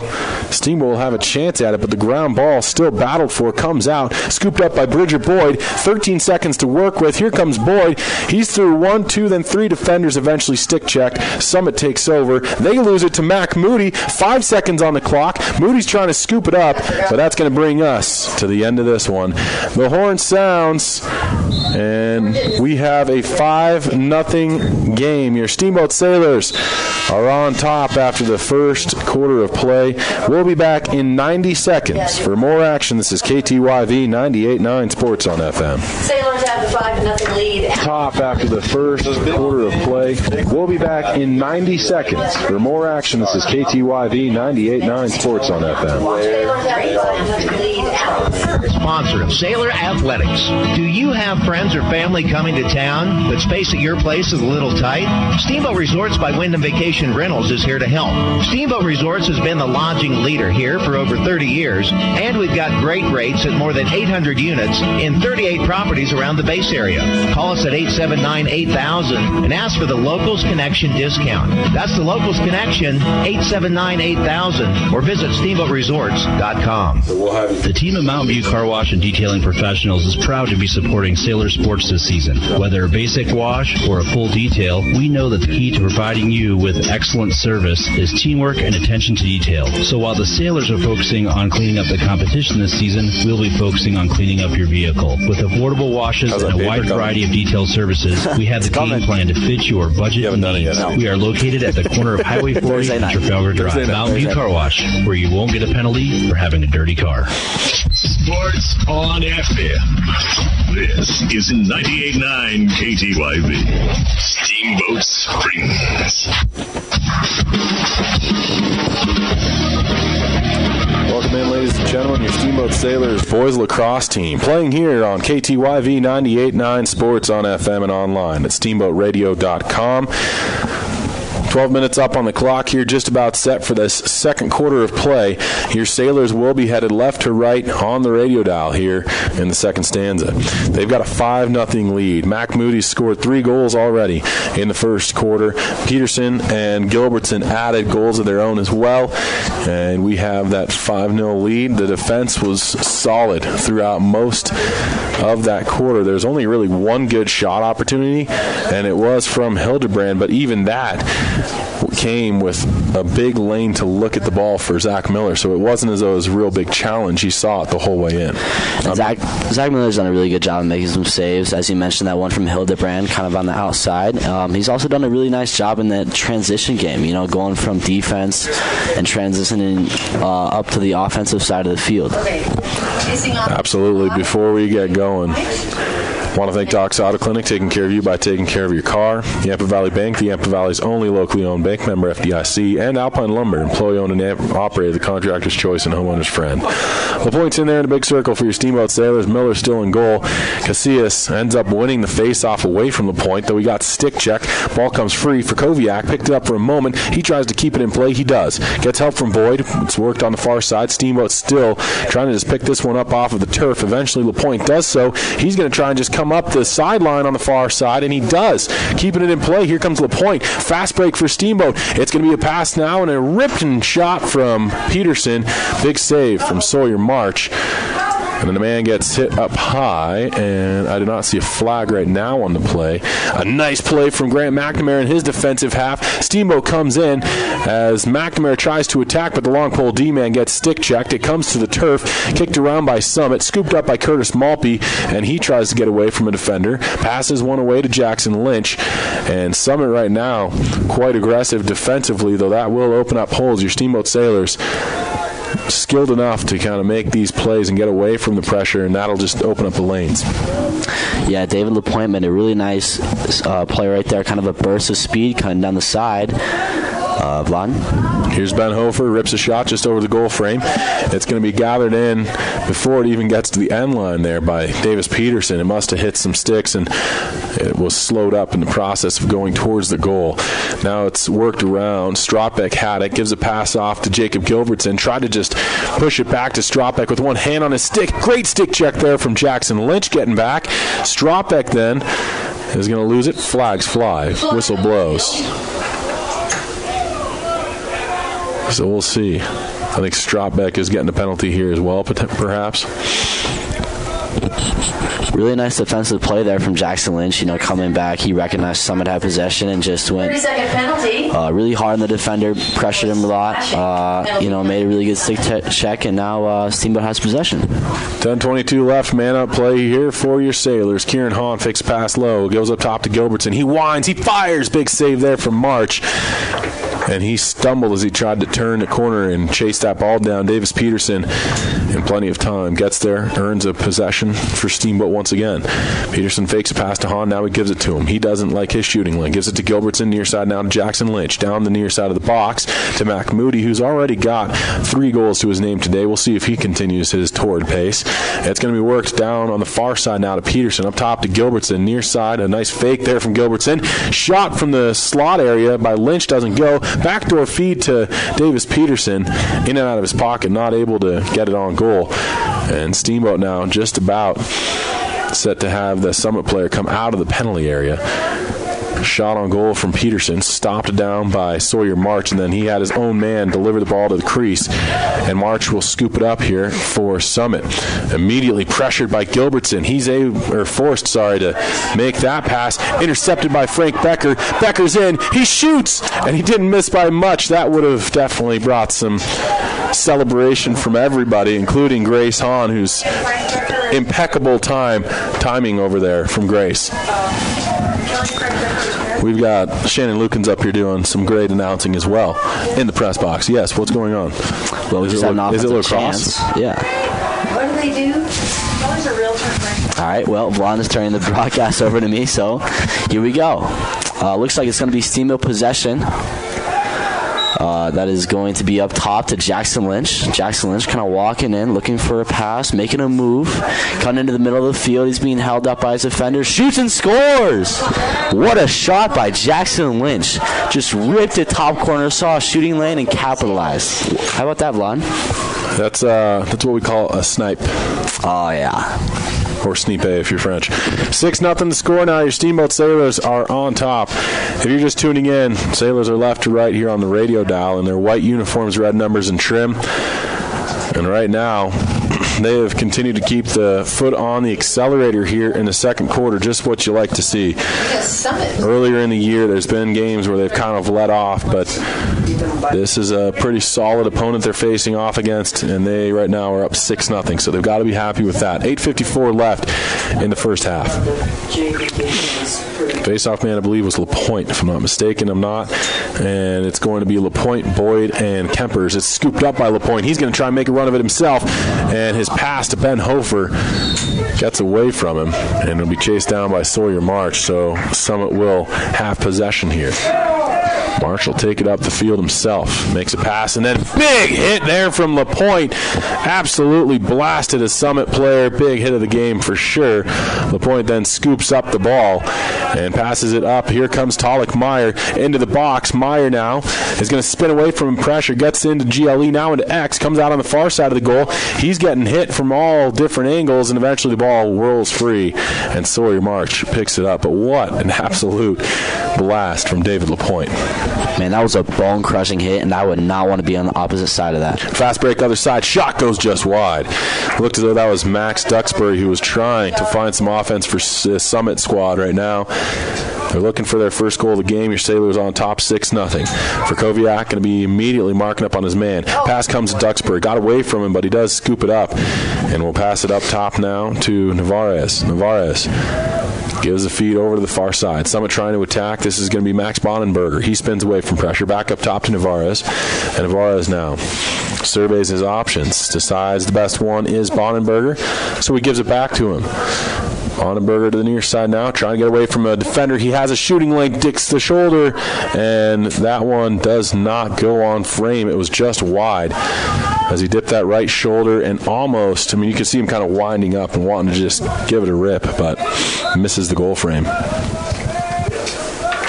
Steamboat will have a chance at it, but the ground ball still battled for, comes out, scooped up by Bridger Boyd. 13 seconds to work with. Here comes Boyd. He's through 1, 2, then 3 defenders, eventually stick checked. Summit takes over. They lose it to Mac Moody. 5 seconds on the clock. Moody's trying to scoop it up, but that's going to bring us to the end of this one. The horn sounds, and we have a 5-0 game. Your Steamboat Sailors are on top after the first quarter of play. We'll be back in 90 seconds for more action. This is KTYV 98.9 Sports on FM. Sailors have the 5-0 lead. Top after the first quarter of play. We'll be back in 90 seconds for more action. This is KTYV 98.9 Sports on FM. Sailors have the 5-0 lead. Sponsor of Sailor Athletics. Do you have friends or family coming to town, but space at your place is a little tight? Steamboat Resorts by Wyndham Vacation Rentals is here to help. Steamboat Resorts has been the lodging leader here for over 30 years, and we've got great rates at more than 800 units in 38 properties around the base area. Call us at 879-8000 and ask for the Locals Connection discount. That's the Locals Connection, 879-8000, or visit steamboatresorts.com. The team of Mountain View Car Wash and Detailing Professionals is proud to be supporting Sailor Sports this season. Whether a basic wash or a full detail, we know that the key to providing you with excellent service is teamwork and attention to detail. So while the Sailors are focusing on cleaning up the competition this season, we'll be focusing on cleaning up your vehicle. With affordable washes and a wide variety of detailed services, we have the game plan to fit your budget and needs. We are located at the corner of Highway 40 and Trafalgar Drive. Mountain View Car Wash, where you won't get a penalty for having a dirty car. Sports on FM. This is 98.9 KTYV. Steamboat Springs. Welcome in, ladies and gentlemen, your Steamboat Sailors boys lacrosse team playing here on KTYV 98.9 Sports on FM and online at steamboatradio.com. 12 minutes up on the clock here, just about set for this second quarter of play. Your Sailors will be headed left to right on the radio dial here in the second stanza. They've got a 5-0 lead. Mac Moody scored 3 goals already in the first quarter. Peterson and Gilbertson added goals of their own as well, and we have that 5-0 lead. The defense was solid throughout most of that quarter. There's only really one good shot opportunity, and it was from Hildebrand, but even that came with a big lane to look at the ball for Zach Miller, so it wasn't as though it was a real big challenge. He saw it the whole way in. Zach Miller's done a really good job of making some saves. As you mentioned, that one from Hildebrand kind of on the outside. He's also done a really nice job in that transition game, going from defense and transitioning up to the offensive side of the field. Absolutely. Before we get going, want to thank Doc's Auto Clinic, taking care of you by taking care of your car. Yampa Valley Bank, the Yampa Valley's only locally owned bank, member FDIC, and Alpine Lumber, employee-owned and operated, the contractor's choice and homeowner's friend. The points in there in a big circle for your Steamboat Sailors. Miller still in goal. Casillas ends up winning the face-off away from the point, though he got stick check. Ball comes free for Koviak. Picked it up for a moment. He tries to keep it in play. He does. Gets help from Boyd. It's worked on the far side. Steamboat still trying to just pick this one up off of the turf. Eventually, LaPointe does so. He's going to try and just come up the sideline on the far side, and he does. Keeping it in play. Here comes LaPointe. Fast break for Steamboat. It's going to be a pass now and a ripping shot from Peterson. Big save from Sawyer March. And then the man gets hit up high, and I do not see a flag right now on the play. A nice play from Grant McNamara in his defensive half. Steamboat comes in as McNamara tries to attack, but the long pole D-man gets stick checked. It comes to the turf, kicked around by Summit, scooped up by Curtis Malpe, and he tries to get away from a defender. Passes one away to Jackson Lynch, and Summit right now quite aggressive defensively, though that will open up holes. Your Steamboat Sailors skilled enough to kind of make these plays and get away from the pressure, and that'll just open up the lanes. Yeah, David LaPointe made a really nice play right there, kind of a burst of speed coming down the side. Vlad? Here's Ben Hofer, rips a shot just over the goal frame. It's going to be gathered in before it even gets to the end line there by Davis Peterson. It must have hit some sticks, and it was slowed up in the process of going towards the goal. Now it's worked around. Stropek had it, gives a pass off to Jacob Gilbertson. Tried to just push it back to Stropek with one hand on his stick. Great stick check there from Jackson Lynch getting back. Stropek then is going to lose it. Flags fly. Whistle blows. So we'll see. I think Stropbeck is getting a penalty here as well, perhaps. Really nice defensive play there from Jackson Lynch. Coming back, he recognized Summit had possession and just went 30-second penalty. Really hard on the defender, pressured him a lot. Made a really good stick check, and now Steamboat has possession. 10:22 left. Man up play here for your Sailors. Kieran Hahn fakes pass low, goes up top to Gilbertson. He winds, he fires. Big save there from March. And he stumbled as he tried to turn the corner and chase that ball down. Davis Peterson, in plenty of time, gets there, earns a possession for Steamboat once again. Peterson fakes a pass to Hahn. Now he gives it to him. He doesn't like his shooting lane. Gives it to Gilbertson, near side now to Jackson Lynch. Down the near side of the box to Mac Moody, who's already got 3 goals to his name today. We'll see if he continues his torrid pace. It's going to be worked down on the far side now to Peterson. Up top to Gilbertson, near side. A nice fake there from Gilbertson. Shot from the slot area by Lynch doesn't go. Backdoor feed to Davis Peterson, in and out of his pocket, not able to get it on goal. And Steamboat now just about set to have the Summit player come out of the penalty area. Shot on goal from Peterson, stopped down by Sawyer March, and then he had his own man deliver the ball to the crease, and March will scoop it up here for Summit. Immediately pressured by Gilbertson. He's forced to make that pass. Intercepted by Frank Becker. Becker's in. He shoots, and he didn't miss by much. That would have definitely brought some celebration from everybody, including Grace Hahn, who's impeccable timing over there from Grace. We've got Shannon Lukens up here doing some great announcing as well in the press box. Yes, what's going on? Well, is it lacrosse? Yeah. What do they do? What is a real term? All right, well, Vaughn is turning the broadcast over to me, so here we go. Looks like it's going to be Steamboat possession. That is going to be up top to Jackson Lynch. Jackson Lynch kind of walking in, looking for a pass, making a move, cutting into the middle of the field. He's being held up by his defender. Shoots and scores! What a shot by Jackson Lynch. Just ripped it top corner, saw a shooting lane, and capitalized. How about that, Vlad? That's what we call a snipe. Oh, yeah. Or snipe if you're French. 6-0 the score now. Your Steamboat Sailors are on top. If you're just tuning in, Sailors are left to right here on the radio dial in their white uniforms, red numbers, and trim. And right now, they have continued to keep the foot on the accelerator here in the second quarter, just what you like to see. Earlier in the year, there's been games where they've kind of let off, but this is a pretty solid opponent they're facing off against, and they right now are up 6-0, so they've got to be happy with that. 8:54 left in the first half. Face-off man, I believe, was LaPointe, if I'm not mistaken. I'm not. And it's going to be LaPointe, Boyd, and Kempers. It's scooped up by LaPointe. He's going to try and make a run of it himself, and his pass to Ben Hofer gets away from him, and it'll be chased down by Sawyer March, so Summit will have possession here. March will take it up the field himself, makes a pass, and then big hit there from LaPointe. Absolutely blasted a Summit player. Big hit of the game for sure. LaPointe then scoops up the ball and passes it up. Here comes Talik Meyer into the box. Meyer now is going to spin away from pressure, gets into GLE, now into X, comes out on the far side of the goal. He's getting hit from all different angles, and eventually the ball whirls free, and Sawyer March picks it up. But what an absolute blast from David LaPointe. Man, that was a bone-crushing hit, and I would not want to be on the opposite side of that. Fast break, other side. Shot goes just wide. Looked as though that was Max Duxbury who was trying to find some offense for Summit squad right now. They're looking for their first goal of the game. Your Sailors on top 6-0. Verkoviak going to be immediately marking up on his man. Pass comes to Duxbury. Got away from him, but he does scoop it up. And we'll pass it up top now to Navarez. Navarez gives the feed over to the far side. Summit trying to attack. This is going to be Max Bonenberger. He spins away from pressure. Back up top to Navarez. And Navarez now surveys his options. Decides the best one is Bonenberger. So he gives it back to him. Bonenberger to the near side now, trying to get away from a defender. He has a shooting lane, dicks the shoulder, and that one does not go on frame. It was just wide as he dipped that right shoulder and almost, you could see him kind of winding up and wanting to just give it a rip, but misses the goal frame.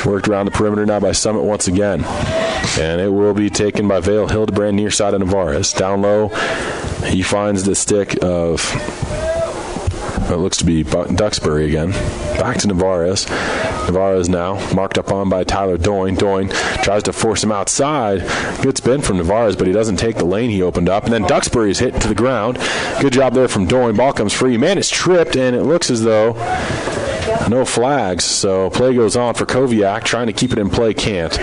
Worked around the perimeter now by Summit once again, and it will be taken by Vale Hildebrand near side of Navarez. Down low, he finds the stick of It looks to be Duxbury again. Back to Navarez. Navarez now marked up on by Tyler Doyne. Doyne tries to force him outside. Good spin from Navarez, but he doesn't take the lane he opened up. And then Duxbury is hit to the ground. Good job there from Doyne. Ball comes free. Man is tripped, and it looks as though no flags. So play goes on for Koviak. Trying to keep it in play, can't.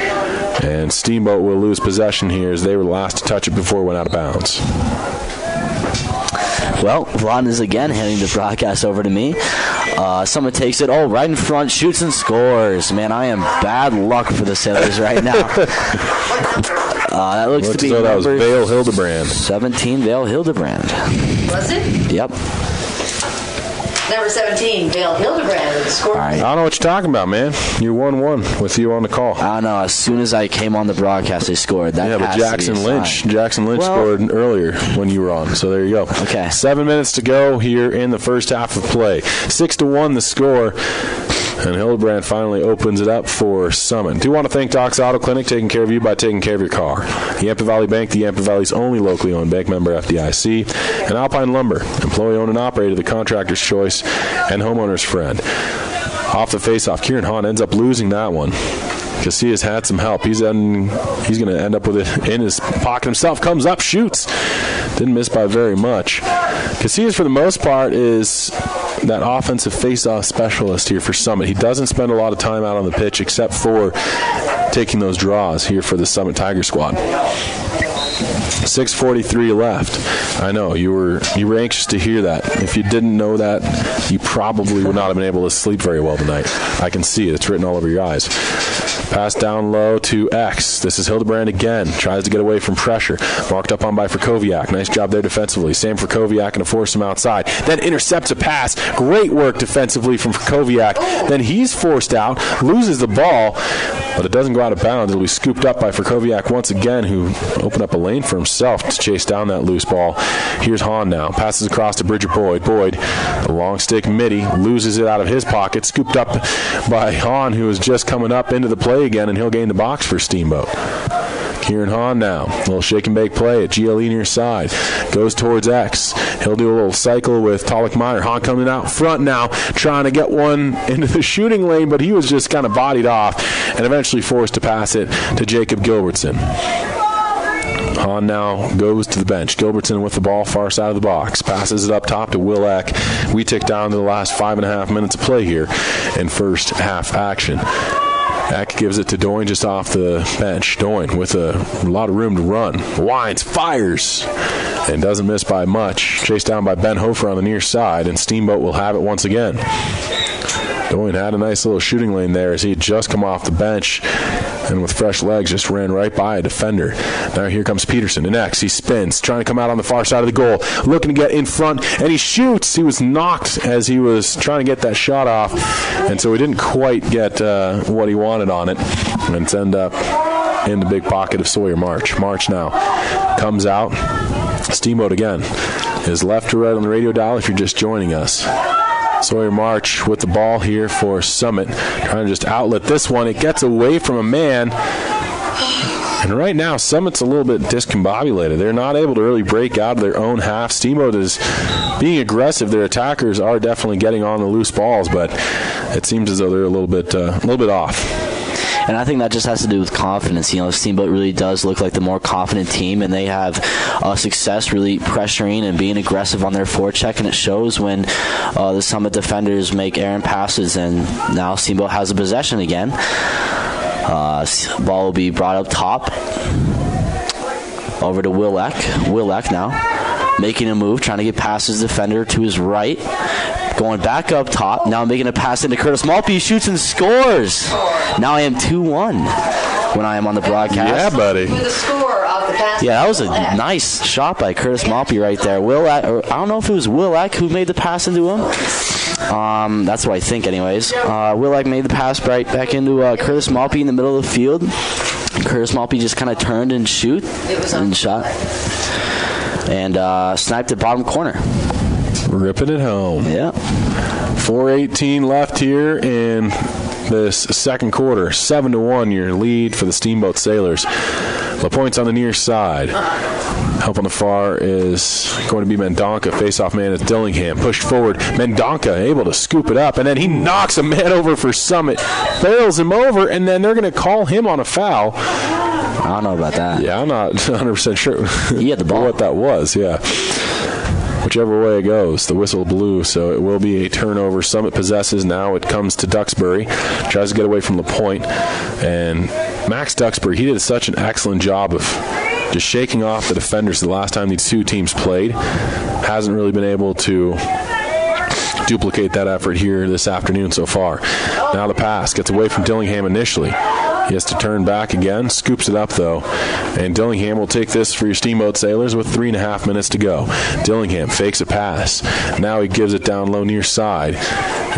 And Steamboat will lose possession here as they were the last to touch it before it went out of bounds. Well, Ron is again handing the broadcast over to me. Someone takes it, right in front, shoots and scores. Man, I am bad luck for the Sailors right now. That looks to be that was Vale Hildebrand. 17, Vale Hildebrand. Was it? Yep. Number 17, Vale Hildebrand with the score. I don't know what you're talking about, man. You're 1-1 with you on the call. I don't know. As soon as I came on the broadcast, they scored. That but Jackson Lynch scored earlier when you were on. So there you go. Okay. 7 minutes to go here in the first half of play. 6-1 the score. And Hildebrand finally opens it up for Summit. Do want to thank Doc's Auto Clinic, taking care of you by taking care of your car. The Yampa Valley Bank, the Yampa Valley's only locally owned bank, member FDIC. And Alpine Lumber, employee owned and operated, the contractor's choice and homeowner's friend. Off the face-off, Kieran Hahn ends up losing that one. Casillas had some help. He's going to end up with it in his pocket himself. Comes up, shoots. Didn't miss by very much. Casillas, for the most part, is that offensive face-off specialist here for Summit. He doesn't spend a lot of time out on the pitch except for taking those draws here for the Summit Tiger squad. 6:43 left. I know you were anxious to hear that. If you didn't know that, you probably would not have been able to sleep very well tonight. I can see it. It's written all over your eyes. Pass down low to X. This is Hildebrand again. Tries to get away from pressure. Marked up on by Frkowiak. Nice job there defensively. Same for Frkowiak, and to force him outside. Then intercepts a pass. Great work defensively from Frkowiak. Then he's forced out. Loses the ball, but it doesn't go out of bounds. It'll be scooped up by Frkowiak once again, who opened up a lane for himself to chase down that loose ball. Here's Hahn now. Passes across to Bridger Boyd. Boyd, a long stick midi, loses it out of his pocket. Scooped up by Hahn, who is just coming up into the play again, and he'll gain the box for Steamboat. Kieran Hahn now. A little shake and bake play at GLE near side. Goes towards X. He'll do a little cycle with Talik Meyer. Hahn coming out front now, trying to get one into the shooting lane, but he was just kind of bodied off and eventually forced to pass it to Jacob Gilbertson. Hahn now goes to the bench. Gilbertson with the ball far side of the box. Passes it up top to Will Eck. We tick down to the last 5.5 minutes of play here in first half action. Eck gives it to Doyne just off the bench. Doyne with a lot of room to run. Winds, fires, and doesn't miss by much. Chased down by Ben Hofer on the near side, and Steamboat will have it once again. Doyne had a nice little shooting lane there as he had just come off the bench, and with fresh legs just ran right by a defender. Now here comes Peterson. And next he spins, trying to come out on the far side of the goal, looking to get in front, and he shoots. He was knocked as he was trying to get that shot off, and so he didn't quite get what he wanted on it, and it's end up in the big pocket of Sawyer March. March now comes out. Steamboat again is left to right on the radio dial if you're just joining us. Sawyer March with the ball here for Summit, trying to just outlet this one. It gets away from a man, and right now Summit's a little bit discombobulated. They're not able to really break out of their own half. Steamboat is being aggressive. Their attackers are definitely getting on the loose balls, but it seems as though they're a little bit off. And I think that just has to do with confidence. You know, Steamboat really does look like the more confident team, and they have success really pressuring and being aggressive on their forecheck, and it shows when the Summit defenders make errant passes, and now Steamboat has a possession again. Ball will be brought up top over to Will Eck. Will Eck now making a move, trying to get past his defender to his right. Going back up top, now making a pass into Curtis Maltby. He shoots and scores. Now I am 2-1 when I am on the broadcast. Yeah, buddy. With a score off the pass. Yeah, that was a nice shot by Curtis Maltby right there. Will Eck, I don't know if it was Will Eck who made the pass into him. That's what I think anyways. Will Eck made the pass right back into Curtis Maltby in the middle of the field. Curtis Maltby just kind of turned and shot. And sniped at bottom corner. Ripping it home. Yeah. 4:18 left here in this second quarter. 7-1 your lead for the Steamboat Sailors. LaPointe's on the near side. Help on the far is going to be Mendonca. Face-off man is Dillingham. Pushed forward. Mendonca able to scoop it up, and then he knocks a man over for Summit. Barrels him over, and then they're going to call him on a foul. I don't know about that. Yeah, I'm not 100% sure. He had the ball. What that was, yeah. Whichever way it goes, the whistle blew, so it will be a turnover. Summit possesses. Now it comes to Duxbury. Tries to get away from LaPointe. And Max Duxbury, he did such an excellent job of just shaking off the defenders the last time these two teams played. Hasn't really been able to duplicate that effort here this afternoon so far. Now the pass gets away from Dillingham initially. He has to turn back again, scoops it up though, and Dillingham will take this for your Steamboat Sailors with 3.5 minutes to go. Dillingham fakes a pass. Now he gives it down low near side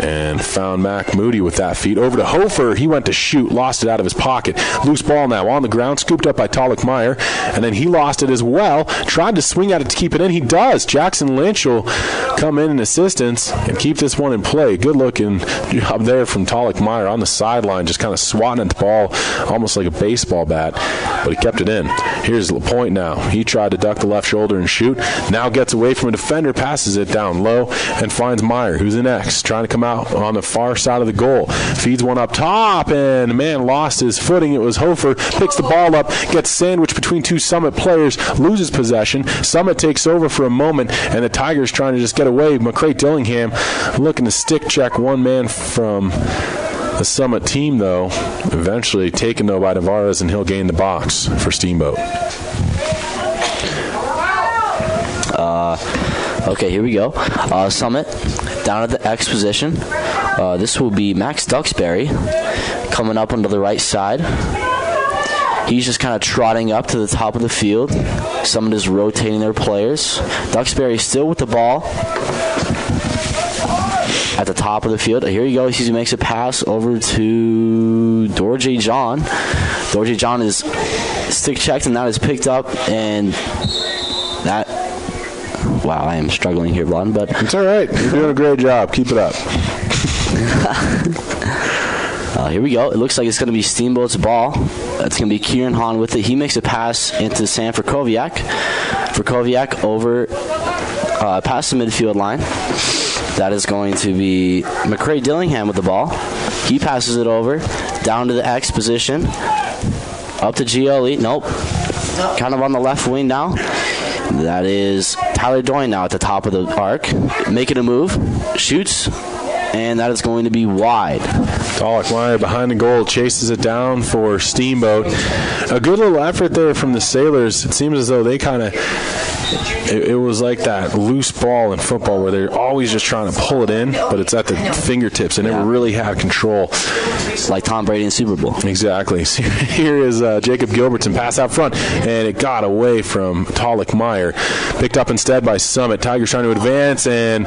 and found Mac Moody with that feed. Over to Hofer. He went to shoot, lost it out of his pocket. Loose ball now on the ground, scooped up by Talik Meyer, and then he lost it as well. Tried to swing at it to keep it in. He does. Jackson Lynch will come in assistance and keep this one in play. Good looking job there from Talik Meyer on the sideline, just kind of swatting at the ball almost like a baseball bat, but he kept it in. Here's LaPointe now. He tried to duck the left shoulder and shoot. Now gets away from a defender, passes it down low, and finds Meyer, who's in X, trying to come out on the far side of the goal. Feeds one up top, and man lost his footing. It was Hofer. Picks the ball up, gets sandwiched between two Summit players, loses possession. Summit takes over for a moment, and the Tigers trying to just get away. McCray Dillingham looking to stick check one man from the Summit team, though, eventually taken, though, by Tavares, and he'll gain the box for Steamboat. Okay, here we go. Summit down at the X position. This will be Max Duxbury coming up onto the right side. He's just kind of trotting up to the top of the field. Summit is rotating their players. Duxbury still with the ball at the top of the field. Here he goes. He makes a pass over to Dorje John. Dorje John is stick checked, and that is picked up, and that... Wow, I am struggling here, Blond, but... It's all right. You're doing a great job. Keep it up. Here we go. It looks like it's going to be Steamboat's ball. It's going to be Kieran Hahn with it. He makes a pass into Sam Frkowiak. Frkowiak over past the midfield line. That is going to be McCray Dillingham with the ball. He passes it over, down to the X position, up to GLE. Nope. Kind of on the left wing now. That is Tyler Doyne now at the top of the arc. Making a move. Shoots. And that is going to be wide. Talik Meyer behind the goal, chases it down for Steamboat. A good little effort there from the Sailors. It seems as though they kind of... It was like that loose ball in football where they're always just trying to pull it in, but it's at the fingertips. They never really had control. It's like Tom Brady in Super Bowl. Exactly. So here is Jacob Gilbertson, pass out front, and it got away from Talik Meyer. Picked up instead by Summit. Tigers trying to advance, and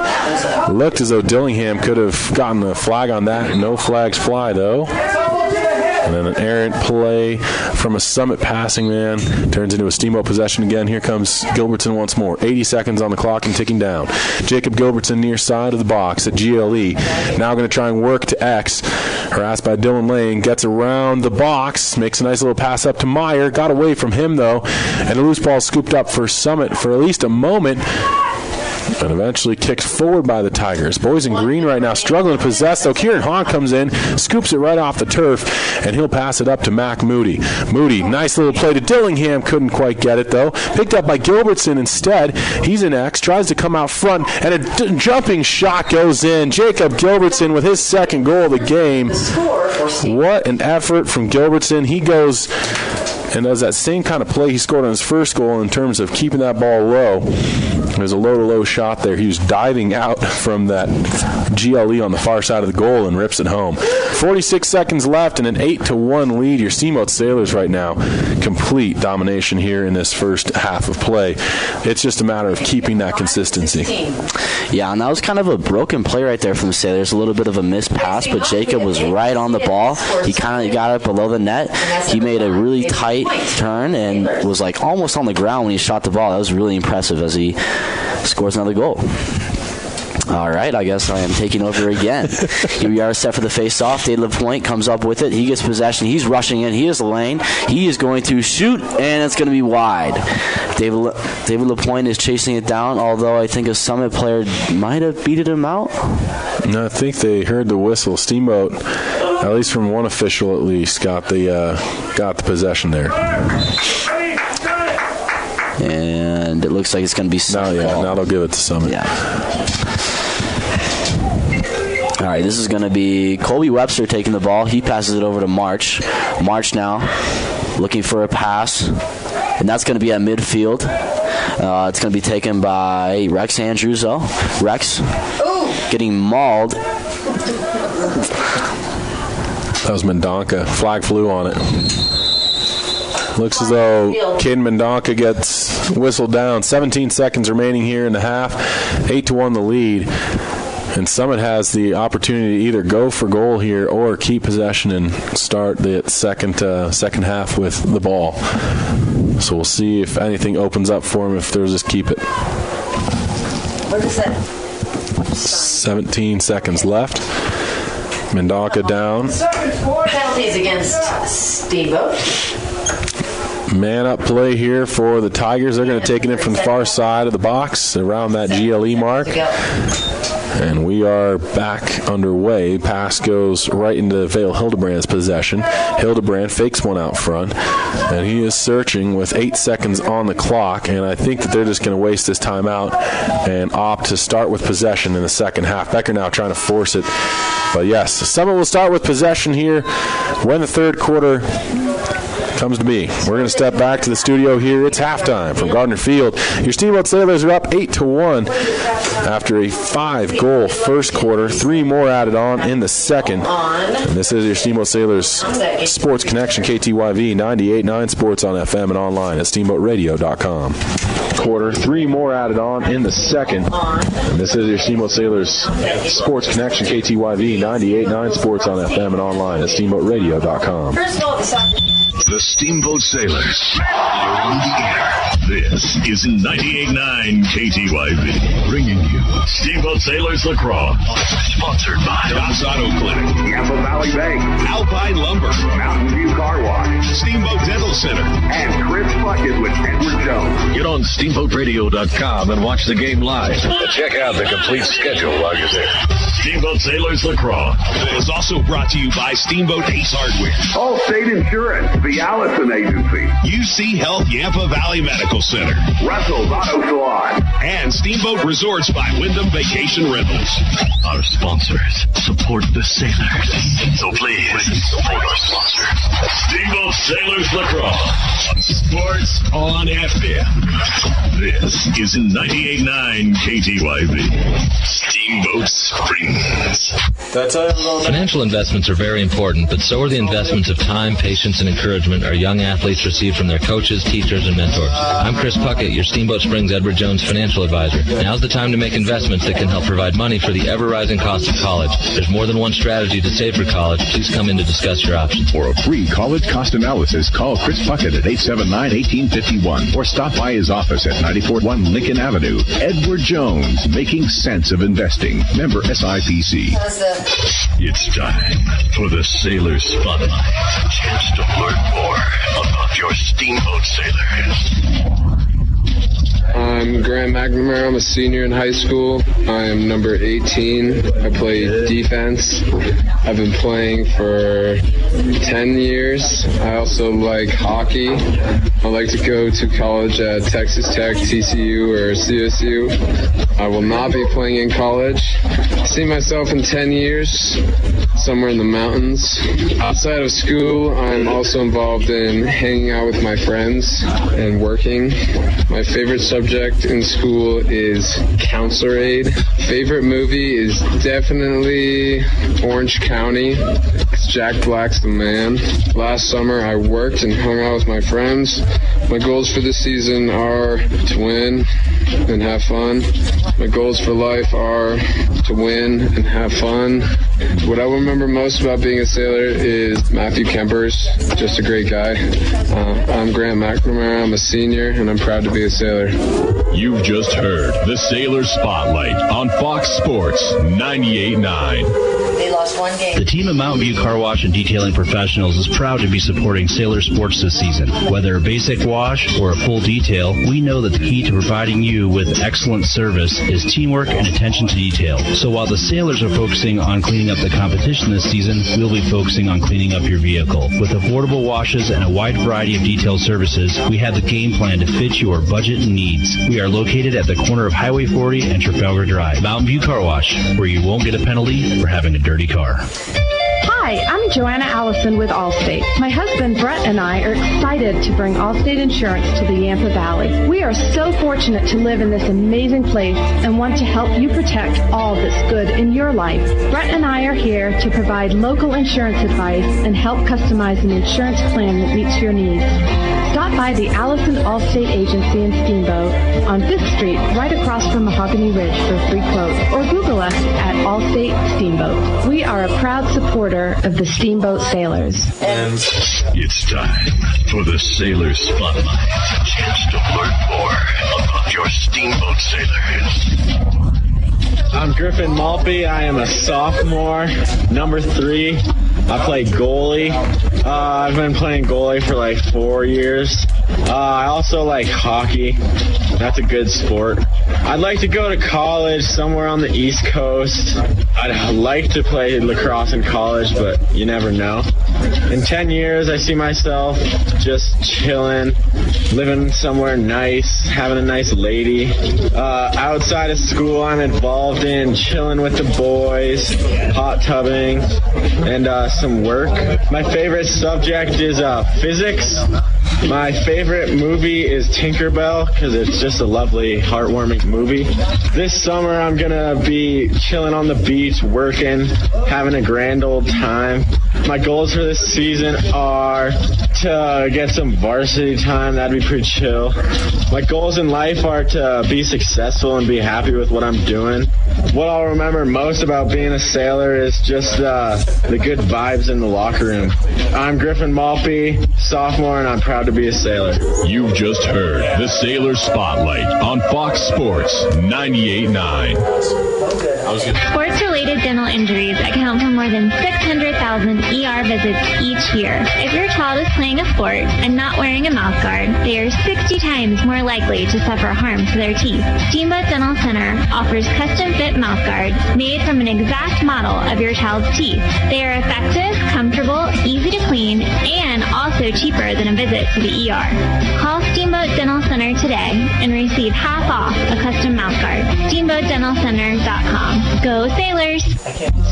looked as though Dillingham could have gotten a flag on that. No flags fly, though. And then an errant play from a Summit passing man turns into a Steamboat possession again. Here comes Gilbertson once more. 80 seconds on the clock and ticking down. Jacob Gilbertson near side of the box at GLE. Now going to try and work to X. Harassed by Dylan Lane. Gets around the box. Makes a nice little pass up to Meyer. Got away from him, though. And a loose ball scooped up for Summit for at least a moment. And eventually kicked forward by the Tigers. Boys in green right now struggling to possess, though. Kieran Hahn comes in, scoops it right off the turf, and he'll pass it up to Mac Moody. Moody, nice little play to Dillingham. Couldn't quite get it, though. Picked up by Gilbertson instead. He's an X, tries to come out front, and a jumping shot goes in. Jacob Gilbertson with his second goal of the game. What an effort from Gilbertson. He goes and does that same kind of play he scored on his first goal in terms of keeping that ball low. There's a low-to-low shot there. He was diving out from that GLE on the far side of the goal and rips it home. 46 seconds left and an 8-1 lead. Your Steamboat Sailors right now. Complete domination here in this first half of play. It's just a matter of keeping that consistency. Yeah, and that was kind of a broken play right there from the Sailors. A little bit of a missed pass, but Jacob was right on the ball. He kind of got it below the net. He made a really tight turn and was like almost on the ground when he shot the ball. That was really impressive as he scores another goal. All right, I guess I am taking over again. Here we are set for the face-off. David LaPointe comes up with it. He gets possession. He's rushing in. He is the lane. He is going to shoot, and it's going to be wide. David LaPointe is chasing it down, although I think a Summit player might have beaten him out. No, I think they heard the whistle. Steamboat, at least from one official at least, got the possession there. And it looks like it's going to be Summit. Now they'll give it to Summit. Yeah. All right, this is going to be Colby Webster taking the ball. He passes it over to March. March now looking for a pass, and that's going to be at midfield. It's going to be taken by Rex Andrews, though. Rex getting mauled. That was Mendonca. Flag flew on it. Looks as though Caden Mendonca gets whistled down. 17 seconds remaining here in the half. 8-1 the lead. And Summit has the opportunity to either go for goal here or keep possession and start the second half with the ball. So we'll see if anything opens up for them if they'll just keep it. What is that? 17 seconds left. Mendonca down. 4 penalties against Steamboat. Man up play here for the Tigers. They're going to take it in from the far side of the box around that GLE mark. And we are back underway. Pass goes right into Vale Hildebrand's possession. Hildebrand fakes one out front, and he is searching with 8 seconds on the clock, and I think that they're just going to waste this timeout and opt to start with possession in the second half. Becker now trying to force it. But yes, Summit will start with possession here when the third quarter comes to be. We're going to step back to the studio here. It's halftime from Gardner Field. Your Steamboat Sailors are up 8-1 after a 5-goal first quarter. 3 more added on in the second. And this is your Steamboat Sailors Sports Connection, KTYV 98.9 Sports on FM and online at steamboatradio.com. Quarter, 3 more added on in the second. And this is your Steamboat Sailors Sports Connection, KTYV 98.9 Sports on FM and online at steamboatradio.com. First of all, The Steamboat Sailors are on the air. This is 98.9 KTYV, bringing you Steamboat Sailors Lacrosse. Sponsored by Dobbs Auto Clinic, Yampa Valley Bank, Alpine Lumber, Mountain View Car Wash, Steamboat Dental Center, and Chris Bucket with Edward Jones. Get on SteamboatRadio.com and watch the game live. Check out the complete schedule while you're there. Steamboat Sailors Lacrosse is also brought to you by Steamboat Ace Hardware, Allstate Insurance, the Allison Agency, UC Health Yampa Valley Medical Center, Russell's Auto Salon, and Steamboat Resorts by Wyndham Vacation Rentals. Our sponsors support the sailors. So please support our sponsors. Steamboat Sailors Lacrosse. Sports on FM. This is 98.9 KTYV. Steamboat Springs. Financial investments are very important, but so are the investments of time, patience, and encouragement our young athletes receive from their coaches, teachers, and mentors. I'm Chris Puckett, your Steamboat Springs Edward Jones financial advisor. Now's the time to make investments that can help provide money for the ever-rising cost of college. There's more than one strategy to save for college. Please come in to discuss your options. For a free college cost analysis, call Chris Puckett at 879-1851 or stop by his office at 941 Lincoln Avenue. Edward Jones, making sense of investing. Member SIPC. It's time for the Sailor Spotlight. A chance to learn more about your Steamboat Sailors. I'm Grant McNamara. I'm a senior in high school. I am number 18. I play defense. I've been playing for 10 years. I also like hockey. I like to go to college at Texas Tech, TCU, or CSU. I will not be playing in college. I see myself in 10 years, somewhere in the mountains. Outside of school, I'm also involved in hanging out with my friends and working. My favorite subject in school is counselor aid. Favorite movie is definitely Orange County. County. It's Jack Black's the man. Last summer I worked and hung out with my friends. My goals for this season are to win and have fun. My goals for life are to win and have fun. What I remember most about being a sailor is Matthew Kemper's just a great guy. I'm Grant McNamara. I'm a senior, and I'm proud to be a sailor. You've just heard the Sailor Spotlight on Fox Sports 98.9. They lost one game. The team of Mountain View Car Wash and Detailing Professionals is proud to be supporting Sailor Sports this season. Whether a basic wash or a full detail, we know that the key to providing you with excellent service is teamwork and attention to detail. So while the Sailors are focusing on cleaning up the competition this season, we'll be focusing on cleaning up your vehicle. With affordable washes and a wide variety of detail services, we have the game plan to fit your budget and needs. We are located at the corner of Highway 40 and Trafalgar Drive. Mountain View Car Wash, where you won't get a penalty for having a dirty car. Hi, I'm Joanna Allison with Allstate. My husband Brett and I are excited to bring Allstate Insurance to the Yampa Valley. We are so fortunate to live in this amazing place and want to help you protect all that's good in your life. Brett and I are here to provide local insurance advice and help customize an insurance plan that meets your needs. Stop by the Allison Allstate Agency in Steamboat on 5th Street, right across from Mahogany Ridge for a free quote, or Google us at Allstate Steamboat. We are a proud supporter of the Steamboat Sailors. And it's time for the Sailor Spotlight. A chance to learn more about your Steamboat Sailors. I'm Griffin Malpe. I am a sophomore, number 3. I play goalie. I've been playing goalie for like 4 years. I also like hockey. That's a good sport. I'd like to go to college somewhere on the East Coast. I'd like to play lacrosse in college, but you never know. In 10 years, I see myself just chilling, living somewhere nice, having a nice lady. Outside of school, I'm involved in chilling with the boys, hot tubbing, and some work. My favorite subject is physics. My favorite movie is Tinkerbell because it's just a lovely, heartwarming movie. This summer, I'm going to be chilling on the beach, working, having a grand old time. My goals for this season are to get some varsity time. That'd be pretty chill. My goals in life are to be successful and be happy with what I'm doing. What I'll remember most about being a sailor is just the good vibes in the locker room. I'm Griffin Malpe, sophomore, and I'm proud to be a sailor. You've just heard the Sailor Spotlight on Fox Sports 98.9. Sports-related dental injuries account for more than 600,000 ER visits each year. If your child is playing a sport and not wearing a mouth guard, they are 60 times more likely to suffer harm to their teeth. Steamboat Dental Center offers custom-fit mouth guards made from an exact model of your child's teeth. They are effective, comfortable, easy to clean, and also cheaper than a visit to the ER. Call Steamboat Dental Center today and receive half off a custom mouth guard. SteamboatDentalCenter.com. Go Sailors!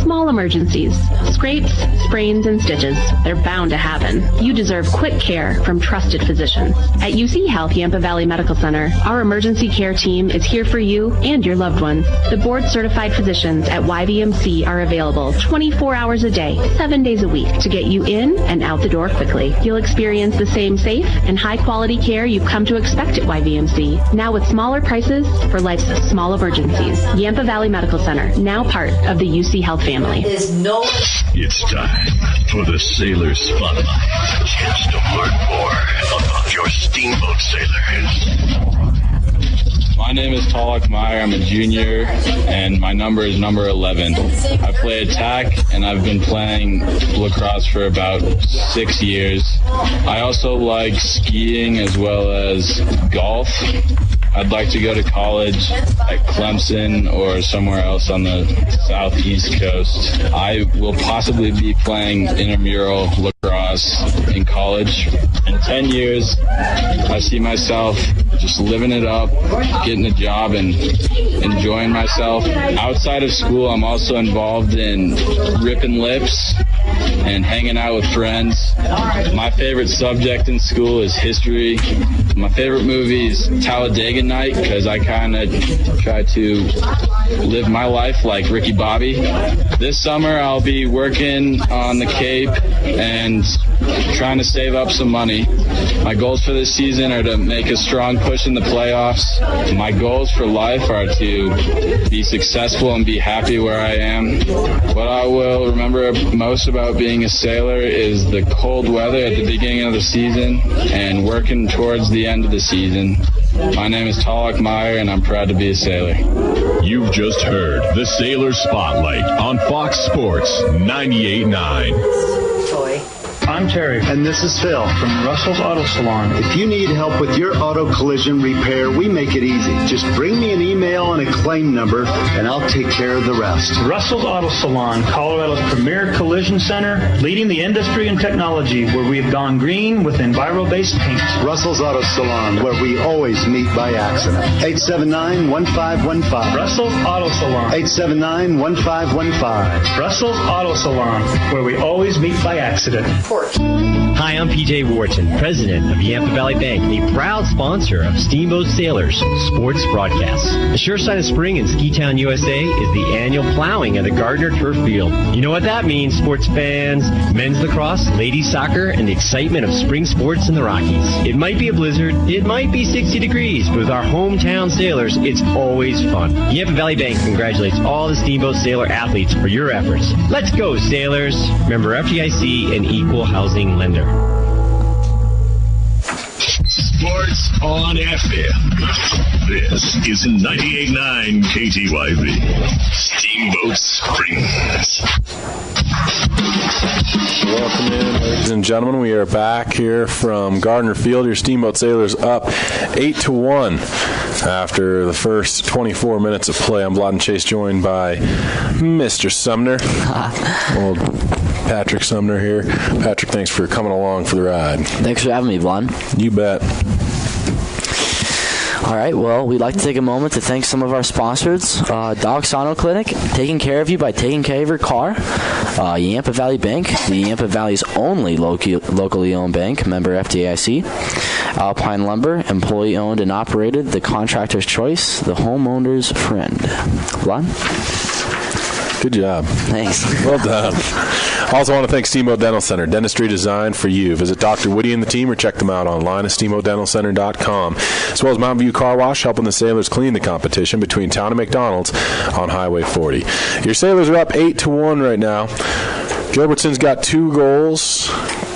Small emergencies, scrapes, sprains, and stitches. They're bound to happen. You deserve quick care from trusted physicians. At UC Health Yampa Valley Medical Center, our emergency care team is here for you and your loved ones. The board-certified physicians at YVMC are available 24 hours a day, 7 days a week to get you in and out the door quickly. You'll experience the same safe and high-quality care you've come to expect at YVMC, now with smaller prices for life's small emergencies. Yampa Valley Medical Center, now part of the UC Health family. It's time for the Sailor Spotlight. A chance to learn more about your Steamboat Sailors. My name is Talak Meyer. I'm a junior, and my number is number 11. I play attack, and I've been playing lacrosse for about 6 years. I also like skiing as well as golf. I'd like to go to college at Clemson or somewhere else on the southeast coast. I will possibly be playing intramural lacrosse in college. In 10 years, I see myself just living it up, getting a job, and enjoying myself. Outside of school, I'm also involved in ripping lips and hanging out with friends. My favorite subject in school is history. My favorite movie is Talladega night because I kind of try to live my life like Ricky Bobby. This summer I'll be working on the Cape and trying to save up some money. My goals for this season are to make a strong push in the playoffs. My goals for life are to be successful and be happy where I am. What I will remember most about being a sailor is the cold weather at the beginning of the season and working towards the end of the season. My name is Talak Meyer, and I'm proud to be a sailor. You've just heard the Sailor Spotlight on Fox Sports 98.9. Toy. I'm Terry. And this is Phil from Russell's Auto Salon. If you need help with your auto collision repair, we make it easy. Just bring me an email and a claim number, and I'll take care of the rest. Russell's Auto Salon, Colorado's premier collision center, leading the industry in technology, where we have gone green with Enviro-based paint. Russell's Auto Salon, where we always meet by accident. 879-1515. Russell's Auto Salon. 879-1515. Russell's Auto Salon, where we always meet by accident. Hi, I'm PJ Wharton, president of Yampa Valley Bank, a proud sponsor of Steamboat Sailors sports broadcasts. The sure sign of spring in Ski Town, USA is the annual plowing of the Gardner Turf Field. You know what that means, sports fans? Men's lacrosse, ladies soccer, and the excitement of spring sports in the Rockies. It might be a blizzard, it might be 60 degrees, but with our hometown sailors, it's always fun. Yampa Valley Bank congratulates all the Steamboat Sailor athletes for your efforts. Let's go, sailors! Remember FDIC and equal housing lender. Sports on FM. This is 98.9 KTYV. Steamboat Springs. Welcome in, ladies and gentlemen. We are back here from Gardner Field. Your Steamboat Sailors up 8-1 after the first 24 minutes of play. I'm Blodden Chase, joined by Mr. Sumner. Old Patrick Sumner here. Patrick, thanks for coming along for the ride. Thanks for having me, Blonde. You bet. All right, well, we'd like to take a moment to thank some of our sponsors. Doc Sono Clinic, taking care of you by taking care of your car. Yampa Valley Bank, the Yampa Valley's only locally owned bank, member FDIC. Alpine Lumber, employee owned and operated, the contractor's choice, the homeowner's friend. Blonde? Good job. Thanks. Well done. Also want to thank Steamboat Dental Center, dentistry designed for you. Visit Dr. Woody and the team or check them out online at steamboatdentalcenter.com. As well as Mountain View Car Wash, helping the Sailors clean the competition between Town and McDonald's on Highway 40. Your Sailors are up 8-1 right now. Gilbertson's got 2 goals.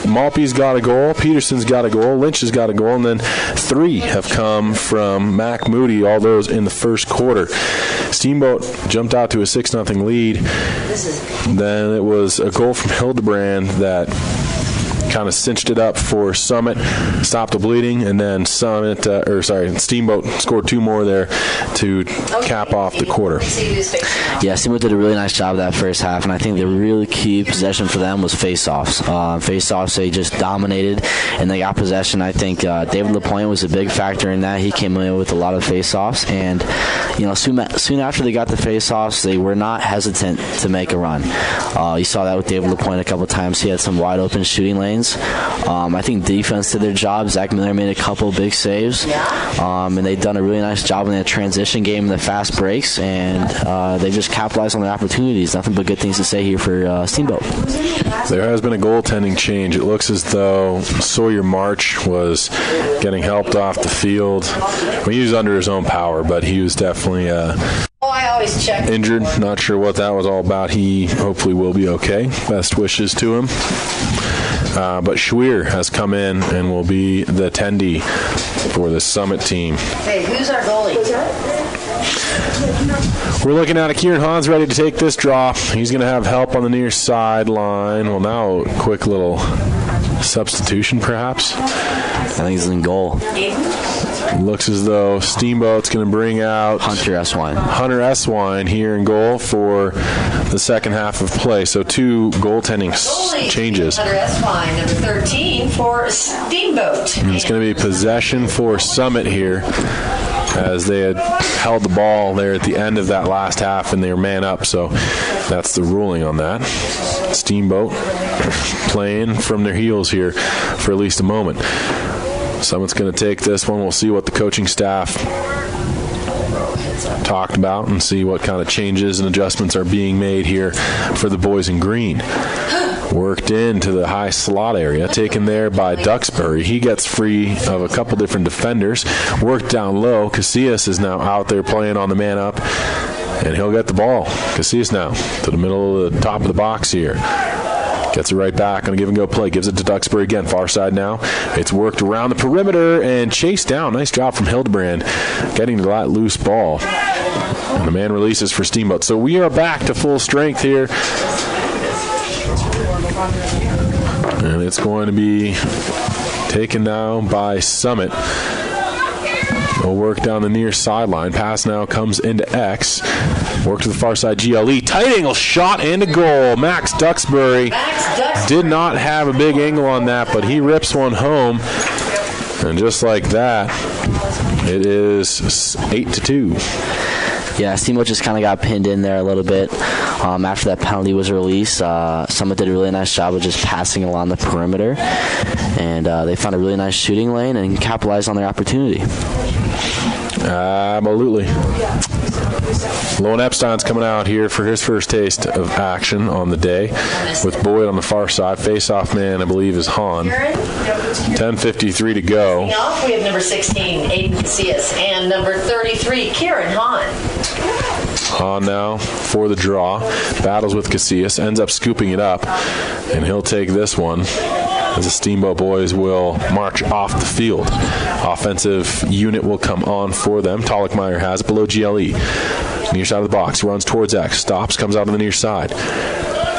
Malpe's got a goal. Peterson's got a goal. Lynch has got a goal. And then 3 have come from Mac Moody, all those in the first quarter. Steamboat jumped out to a 6-0 lead. Then it was a goal from Hildebrand that kind of cinched it up for Summit, stopped the bleeding, and then Steamboat scored 2 more there to cap off the quarter. Yeah, Steamboat did a really nice job that first half, and I think the really key possession for them was face-offs. Face-offs, they just dominated, and they got possession. I think David LaPointe was a big factor in that. He came in with a lot of face-offs, and soon after they got the face-offs, they were not hesitant to make a run. You saw that with David LaPointe a couple times. He had some wide-open shooting lanes. I think defense did their job. Zach Miller made a couple big saves, and they've done a really nice job in the transition game and the fast breaks, and they just capitalized on their opportunities. Nothing but good things to say here for Steamboat. There has been a goaltending change. It looks as though Sawyer March was getting helped off the field. He was under his own power, but he was definitely I always check. Injured. Not sure what that was all about. He hopefully will be okay. Best wishes to him. But Schweer has come in and will be the attendee for the Summit team. Hey, who's our goalie? We're looking at it. Kieran Hahn's ready to take this draw. He's going to have help on the near sideline. Well, now a quick little substitution, perhaps. I think he's in goal. Looks as though Steamboat's going to bring out Hunter Eswine. Hunter Eswine here in goal for the second half of play. So 2 goaltending changes. Hunter Eswine, number 13 for Steamboat. And it's going to be possession for Summit here, as they had held the ball there at the end of that last half and they were man up. So that's the ruling on that. Steamboat playing from their heels here for at least a moment. Summit's going to take this one. We'll see what the coaching staff talked about and see what kind of changes and adjustments are being made here for the boys in green. Worked into the high slot area, taken there by Duxbury. He gets free of a couple different defenders. Worked down low. Casillas is now out there playing on the man up, and he'll get the ball. Casillas now to the middle of the top of the box here. Gets it right back on a give-and-go play. Gives it to Duxbury again. Far side now. It's worked around the perimeter and chased down. Nice job from Hildebrand getting to that loose ball. And the man releases for Steamboat. So we are back to full strength here. And it's going to be taken now by Summit. They'll work down the near sideline. Pass now comes into X. Work to the far side, GLE. Tight angle shot and a goal. Max Duxbury did not have a big angle on that, but he rips one home. And just like that, it is 8-2. Yeah, Steamboat just kind of got pinned in there a little bit after that penalty was released. Summit did a really nice job of just passing along the perimeter, and they found a really nice shooting lane and capitalized on their opportunity. Absolutely. Lone Epstein's coming out here for his first taste of action on the day with Boyd on the far side. Face-off man, I believe, is Hahn. 10:53 to go. We have number 16, Aiden Casillas, and number 33, Kieran Hahn. Hahn now for the draw. Battles with Casillas. Ends up scooping it up, and he'll take this one as the Steamboat boys will march off the field. Offensive unit will come on for them. Tollickmeyer has it below GLE. Near side of the box. Runs towards X. Stops. Comes out on the near side.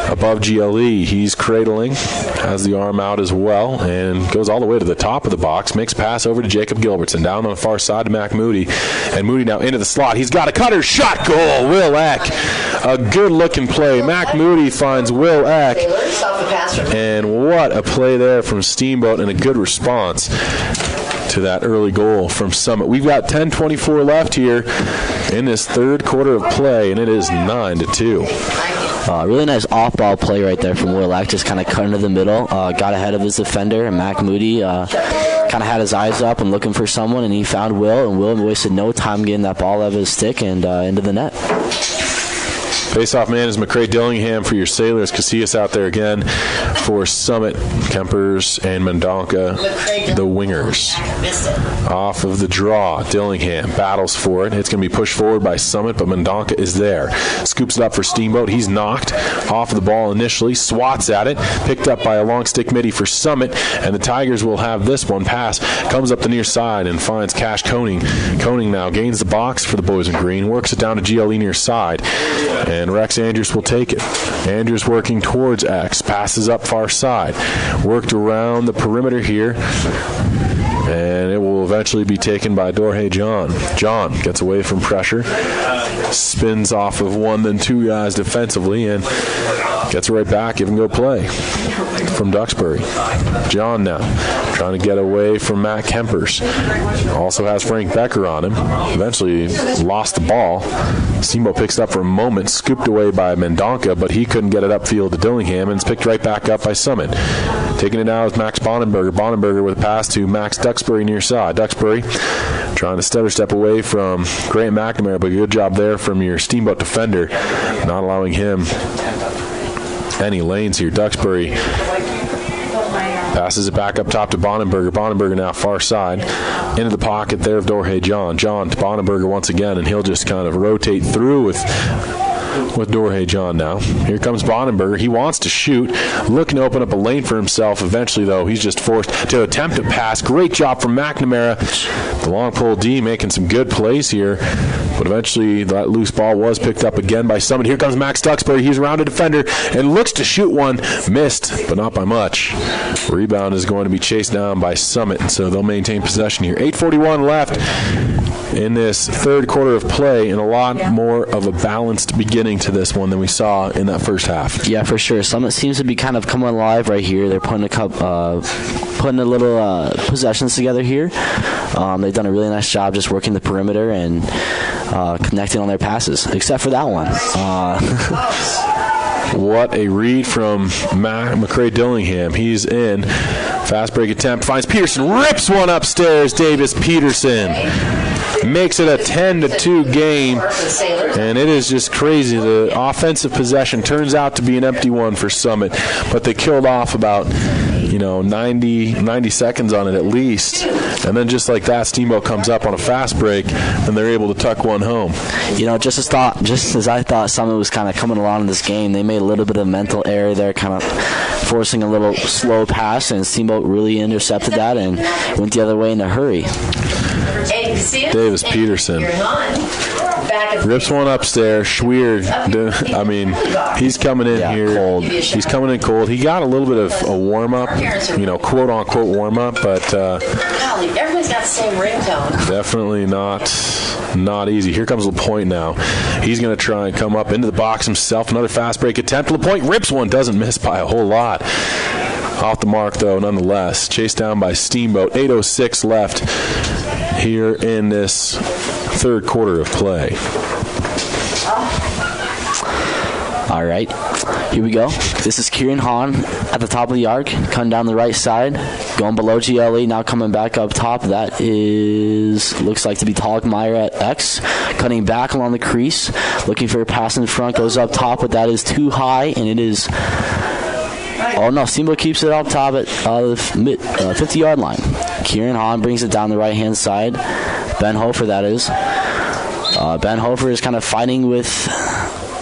Above GLE. He's cradling. Has the arm out as well. And goes all the way to the top of the box. Makes a pass over to Jacob Gilbertson. Down on the far side to Mac Moody. And Moody now into the slot. He's got a cutter. Shot goal. Will Eck. A good looking play. Mac Moody finds Will Eck. And what a play there from Steamboat and a good response to that early goal from Summit. We've got 10:24 left here in this third quarter of play, and it is 9-2. Really nice off-ball play right there from Will Eck, just kind of cut into the middle, got ahead of his defender, and Mac Moody kind of had his eyes up and looking for someone, and he found Will, and Will wasted no time getting that ball out of his stick and into the net. Face-off man is McCray Dillingham for your Sailors. Casillas out there again for Summit, Kempers, and Mendonca, the wingers. Off of the draw, Dillingham battles for it. It's going to be pushed forward by Summit, but Mendonca is there. Scoops it up for Steamboat. He's knocked off of the ball initially, swats at it, picked up by a long stick midi for Summit, and the Tigers will have this one. Pass comes up the near side and finds Cash Koning. Koning now gains the box for the boys in green, works it down to GLE near side, and Rex Andrews will take it. Andrews working towards X. Passes up far side. Worked around the perimeter here. And it will eventually be taken by Dorhe John. John gets away from pressure. Spins off of one, then two guys defensively, and gets it right back. Give and go play from Duxbury. John now trying to get away from Matt Kempers. Also has Frank Becker on him. Eventually lost the ball. Steamboat picks it up for a moment. Scooped away by Mendonca, but he couldn't get it upfield to Dillingham, and it's picked right back up by Summit. Taking it now is Max Bonenberger. Bonenberger with a pass to Max Duxbury near side. Duxbury trying to stutter step away from Grant McNamara, but good job there from your Steamboat defender, not allowing him any lanes here. Duxbury passes it back up top to Bonenberger. Bonenberger now far side. Into the pocket there of Dorhe John. John to Bonenberger once again, and he'll just kind of rotate through with Dorhe John now. Here comes Bonenberger. He wants to shoot, looking to open up a lane for himself. Eventually, though, he's just forced to attempt a pass. Great job from McNamara. The long pull D making some good plays here, but eventually that loose ball was picked up again by Summit. Here comes Max Duxbury. He's around a defender and looks to shoot one. Missed, but not by much. Rebound is going to be chased down by Summit, so they'll maintain possession here. 8:41 left in this third quarter of play, and a lot more of a balanced beginning to this one than we saw in that first half. Yeah, for sure. Summit seems to be kind of coming alive right here. They're putting a little possessions together here. They've done a really nice job just working the perimeter and connecting on their passes, except for that one. What a read from McCray Dillingham. He's in. Fast break attempt. Finds Peterson. Rips one upstairs. Davis Peterson. makes it a 10-2 game, and it is just crazy. The offensive possession turns out to be an empty one for Summit, but they killed off about 90 seconds on it at least, and then just like that, Steamboat comes up on a fast break, and they're able to tuck one home. Just as I thought Summit was kind of coming along in this game, they made a little bit of mental error there, kind of forcing a little slow pass, and Steamboat really intercepted that and went the other way in a hurry. Davis Peterson rips one upstairs. Schweer, he's coming in here cold. He's coming in cold. He got a little bit of a warm-up, quote unquote warm-up, but everybody's got the same ringtone. Definitely not easy. Here comes LaPointe now. He's going to try and come up into the box himself. Another fast break attempt. LaPointe rips one, doesn't miss by a whole lot. Off the mark, though, nonetheless. Chased down by Steamboat. 8:06 left here in this third quarter of play. All right, here we go. This is Kieran Hahn at the top of the arc, coming down the right side, going below GLE, now coming back up top. That looks like to be Talkmeyer at X, cutting back along the crease, looking for a pass in front, goes up top, but that is too high, and it is... Oh, no, Steamboat keeps it up top at the 50-yard line. Kieran Hahn brings it down the right-hand side. Ben Hofer, that is. Ben Hofer is kind of fighting with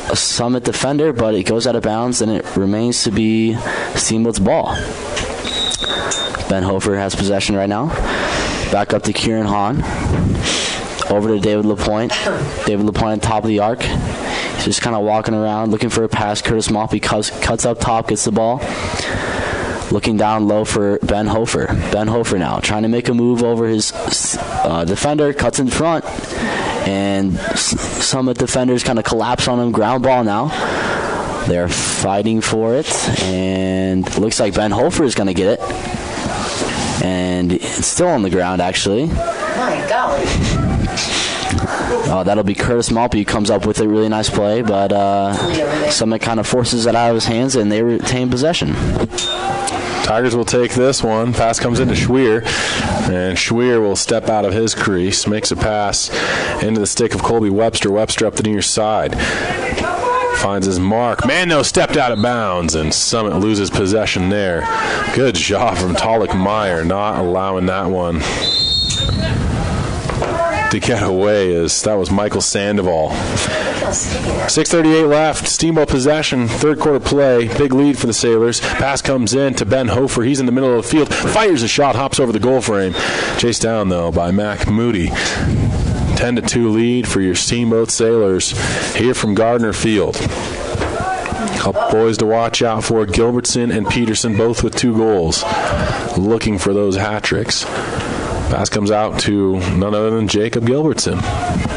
a Summit defender, but it goes out of bounds, and it remains to be Steamboat's ball. Ben Hofer has possession right now. Back up to Kieran Hahn. Over to David LaPointe. David LaPointe on top of the arc. He's just kind of walking around, looking for a pass. Curtis Maltby cuts up top, gets the ball. Looking down low for Ben Hofer. Ben Hofer now trying to make a move over his defender, cuts in front, and Summit defenders kind of collapse on him. Ground ball now. They're fighting for it, and looks like Ben Hofer is going to get it. And it's still on the ground, actually. My golly. That'll be Curtis Maltby who comes up with a really nice play, but Summit kind of forces it out of his hands, and they retain possession. Tigers will take this one. Pass comes into Schweer, and Schweer will step out of his crease, makes a pass into the stick of Colby Webster. Webster up the near side. Finds his mark. Mano stepped out of bounds, and Summit loses possession there. Good job from Talkmeyer, not allowing that one to get away, as that was Michael Sandoval. 6:38 left. Steamboat possession. Third quarter play. Big lead for the Sailors. Pass comes in to Ben Hofer. He's in the middle of the field. Fires a shot. Hops over the goal frame. Chased down, though, by Mac Moody. 10-2 lead for your Steamboat Sailors here from Gardner Field. Couple boys to watch out for. Gilbertson and Peterson, both with 2 goals. Looking for those hat tricks. Pass comes out to none other than Jacob Gilbertson.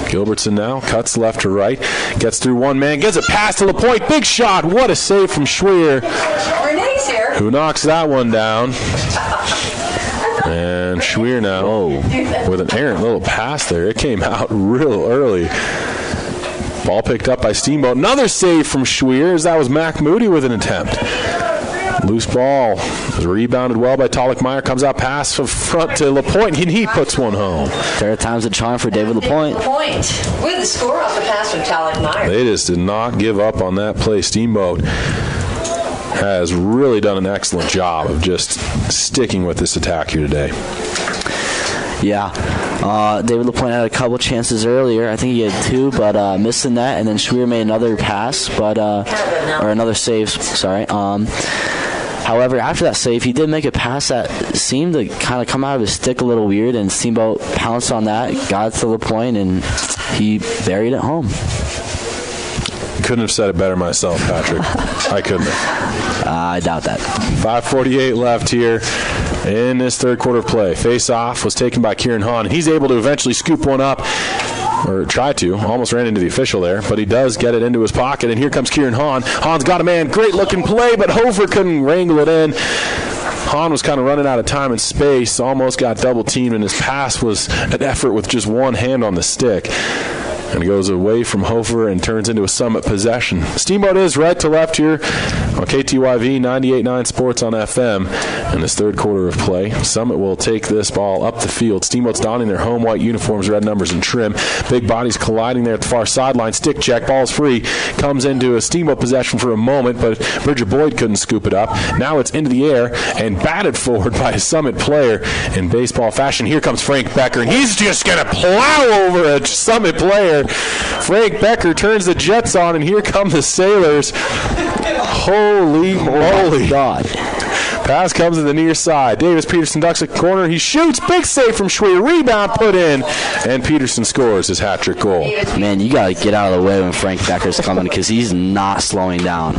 Gilbertson now cuts left to right, gets through one man, gets a pass to LaPointe. Big shot. What a save from Schweer, who knocks that one down. And Schweer now with an errant little pass there. It came out real early. Ball picked up by Steamboat. Another save from Schweer, as that was Mac Moody with an attempt. Loose ball was rebounded well by Talkmeyer. Comes out pass from front to LaPointe, and he puts one home. Third time's a charm for David LaPointe. With the score off the pass from Talkmeyer. They just did not give up on that play. Steamboat has really done an excellent job of just sticking with this attack here today. Yeah. David LaPointe had a couple chances earlier. I think he had 2, but missed the net, and then Schweer made another pass, or another save, sorry. However, after that save, he did make a pass that seemed to kind of come out of his stick a little weird, and Steamboat pounced on that, got it to LaPointe, and he buried it home. Couldn't have said it better myself, Patrick. I couldn't have. I doubt that. 5:48 left here in this third quarter of play. Face-off was taken by Kieran Hahn. He's able to eventually scoop one up, or try to. Almost ran into the official there, but he does get it into his pocket, and here comes Kieran Hahn. Hahn's got a man. Great-looking play, but Hofer couldn't wrangle it in. Hahn was kind of running out of time and space, almost got double-teamed, and his pass was an effort with just one hand on the stick. And it goes away from Hofer and turns into a Summit possession. Steamboat is right to left here on KTYV 98.9 Sports on FM in this third quarter of play. Summit will take this ball up the field. Steamboat's donning their home white uniforms, red numbers, and trim. Big bodies colliding there at the far sideline. Stick check, ball's free. Comes into a Steamboat possession for a moment, but Bridger Boyd couldn't scoop it up. Now it's into the air and batted forward by a Summit player in baseball fashion. Here comes Frank Becker, and he's just going to plow over a Summit player. Frank Becker turns the Jets on, and here come the Sailors. Holy moly. God. Pass comes to the near side. Davis Peterson ducks a corner. He shoots. Big save from Schwer. Rebound put in. And Peterson scores his hat-trick goal. Man, you got to get out of the way when Frank Becker's coming because he's not slowing down.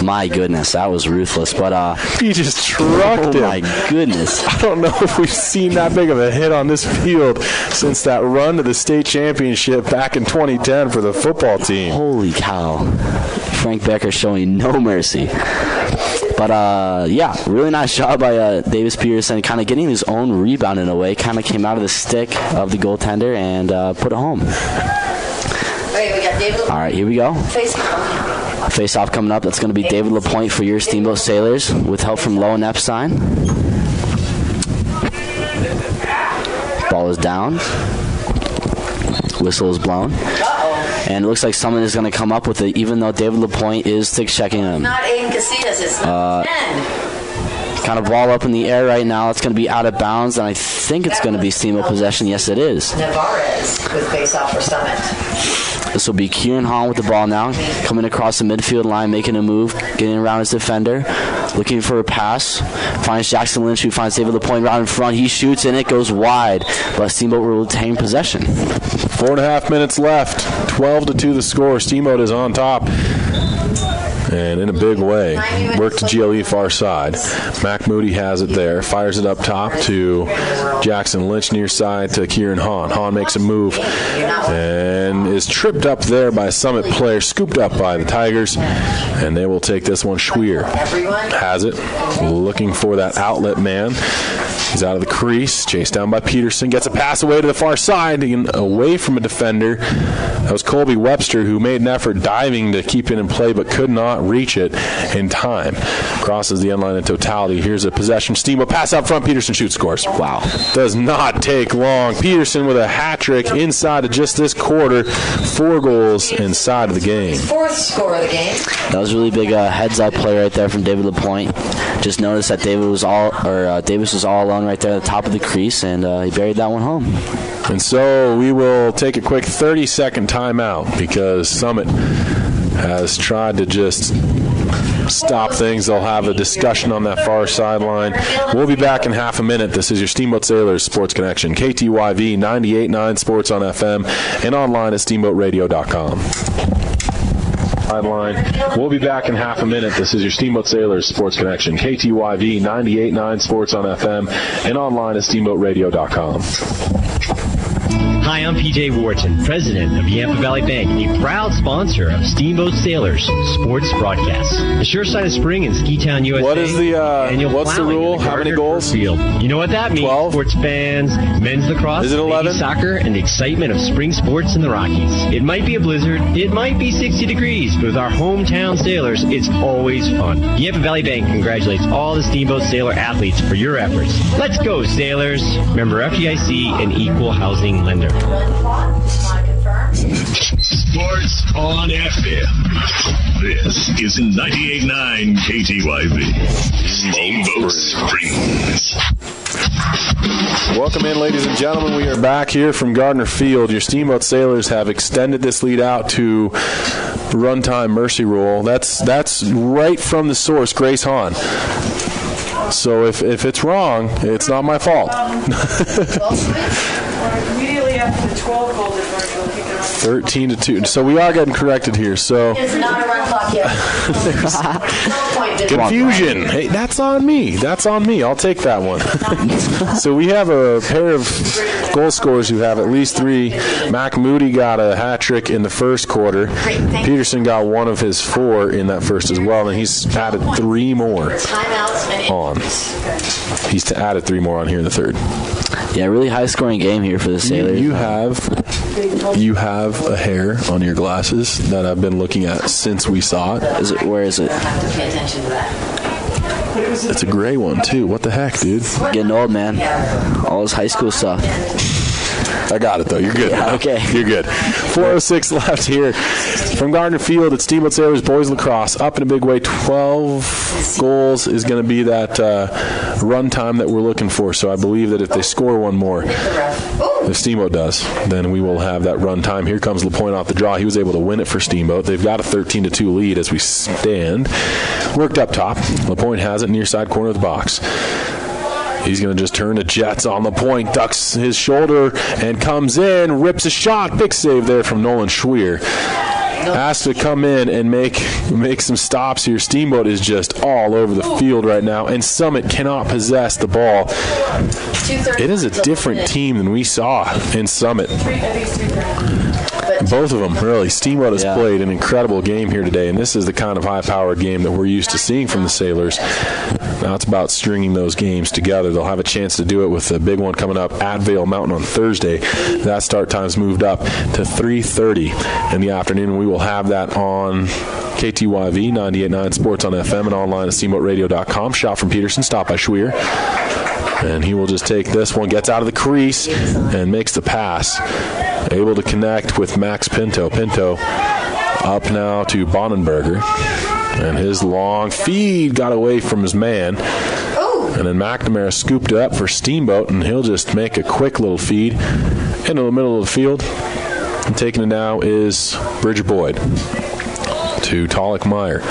My goodness, that was ruthless. But he just trucked him. Oh, my goodness. I don't know if we've seen that big of a hit on this field since that run to the state championship back in 2010 for the football team. Holy cow. Frank Becker showing no mercy. But, yeah, really nice job by Davis Peterson, kind of getting his own rebound in a way. Kind of came out of the stick of the goaltender and put it home. Okay, we got David. All right, here we go. Face-off coming up. That's going to be David LaPointe for your Steamboat Sailors with help from Lowen Epstein. Ball is down. Whistle is blown. And it looks like someone is going to come up with it, even though David LaPointe is stick checking him. Not Aiden Casillas, it's 10. Kind of ball up in the air right now. It's going to be out of bounds, and I think it's going to be Steamboat possession. Yes, it is. Navarez with face-off for Summit. This will be Kieran Hahn with the ball now, coming across the midfield line, making a move, getting around his defender, looking for a pass. Finds Jackson Lynch, who finds David LaPointe right in front. He shoots, and it goes wide, but Steamboat will retain possession. 4.5 minutes left. 12-2 the score. Steamboat is on top. And in a big way. Work to GLE far side. Mac Moody has it there. Fires it up top to Jackson Lynch near side to Kieran Hahn. Hahn makes a move and is tripped up there by a Summit player. Scooped up by the Tigers. And they will take this one. Schwer has it. Looking for that outlet man. He's out of the crease. Chased down by Peterson. Gets a pass away to the far side. Away from a defender. That was Colby Webster, who made an effort diving to keep it in play but could not reach it in time. Crosses the end line in totality. Here's a possession. Steamboat pass out front. Peterson shoots, scores. Wow. Does not take long. Peterson with a hat trick inside of just this quarter. 4 goals inside of the game. Fourth score of the game. That was a really big heads-up play right there from David LaPointe. Just noticed that Davis was all alone right there at the top of the crease, and he buried that one home. And so we will take a quick 30-second timeout because Summit has tried to just stop things. They'll have a discussion on that far sideline. We'll be back in half a minute. This is your Steamboat Sailors Sports Connection. KTYV 98.9 Sports on FM and online at steamboatradio.com. We'll be back in half a minute. This is your Steamboat Sailors Sports Connection. KTYV 98.9 Sports on FM and online at steamboatradio.com. Hi, I'm PJ Wharton, president of Yampa Valley Bank, a proud sponsor of Steamboat Sailors Sports Broadcasts. The Sure Side of Spring in Ski Town, USA. What is what's the rule? How many goals? Field. You know what that means? 12? Sports fans, men's lacrosse, is it 11? Soccer, and the excitement of spring sports in the Rockies. It might be a blizzard, it might be 60 degrees, but with our hometown Sailors, it's always fun. Yampa Valley Bank congratulates all the Steamboat Sailor athletes for your efforts. Let's go, Sailors! Member FDIC and Equal Housing Lender. Sports on FM. This is 98.9 KTYV. Steamboat Springs. Welcome in, ladies and gentlemen. We are back here from Gardner Field. Your Steamboat Sailors have extended this lead out to runtime mercy rule. That's right from the source, Grace Hahn. So if it's wrong, it's not my fault. Immediately after the 12 goal differential, 13-2. So we are getting corrected here. So It's not a run clock yet. confusion. Hey, that's on me. I'll take that one. So we have a pair of goal scorers who have at least 3. Mac Moody got a hat trick in the first quarter. Peterson got one of his 4 in that first as well, and he's added 3 more on. He's added 3 more on here in the third. Yeah, really high-scoring game here for the Sailors. You have a hair on your glasses that I've been looking at since we saw it. Where is it? I have to pay attention to that. It's a gray one, too. What the heck, dude? Getting old, man. All this high school stuff. I got it, though. You're good. Yeah, okay. You're good. 4:06 left here from Gardner Field at Steamboat Sailors Boys Lacrosse. Up in a big way. 12 goals is going to be that run time that we're looking for. So I believe that if they score one more, if Steamboat does, then we will have that run time. Here comes LaPointe off the draw. He was able to win it for Steamboat. They've got a 13-2 lead as we stand. Worked up top. LaPointe has it near side corner of the box. He's going to just turn to Jets on the point, ducks his shoulder, and comes in, rips a shot. Big save there from Nolan Schweer. Has to come in and make some stops here. Steamboat is just all over the field right now, and Summit cannot possess the ball. It is a different team than we saw in Summit. Both of them, really. Steamboat has played an incredible game here today, and this is the kind of high-powered game that we're used to seeing from the Sailors. Now it's about stringing those games together. They'll have a chance to do it with the big one coming up at Vail Mountain on Thursday. That start time's moved up to 3:30 in the afternoon, and we will have that on KTYV 98.9 Sports on FM and online at steamboatradio.com. Shot from Peterson, stopped by Schweer. And he will just take this one, gets out of the crease, and makes the pass. Able to connect with Max Pinto. Pinto up now to Bonenberger. And his long feed got away from his man. And then McNamara scooped it up for Steamboat, and he'll just make a quick little feed into the middle of the field. And taking it now is Bridger Boyd to Tolick Meyer.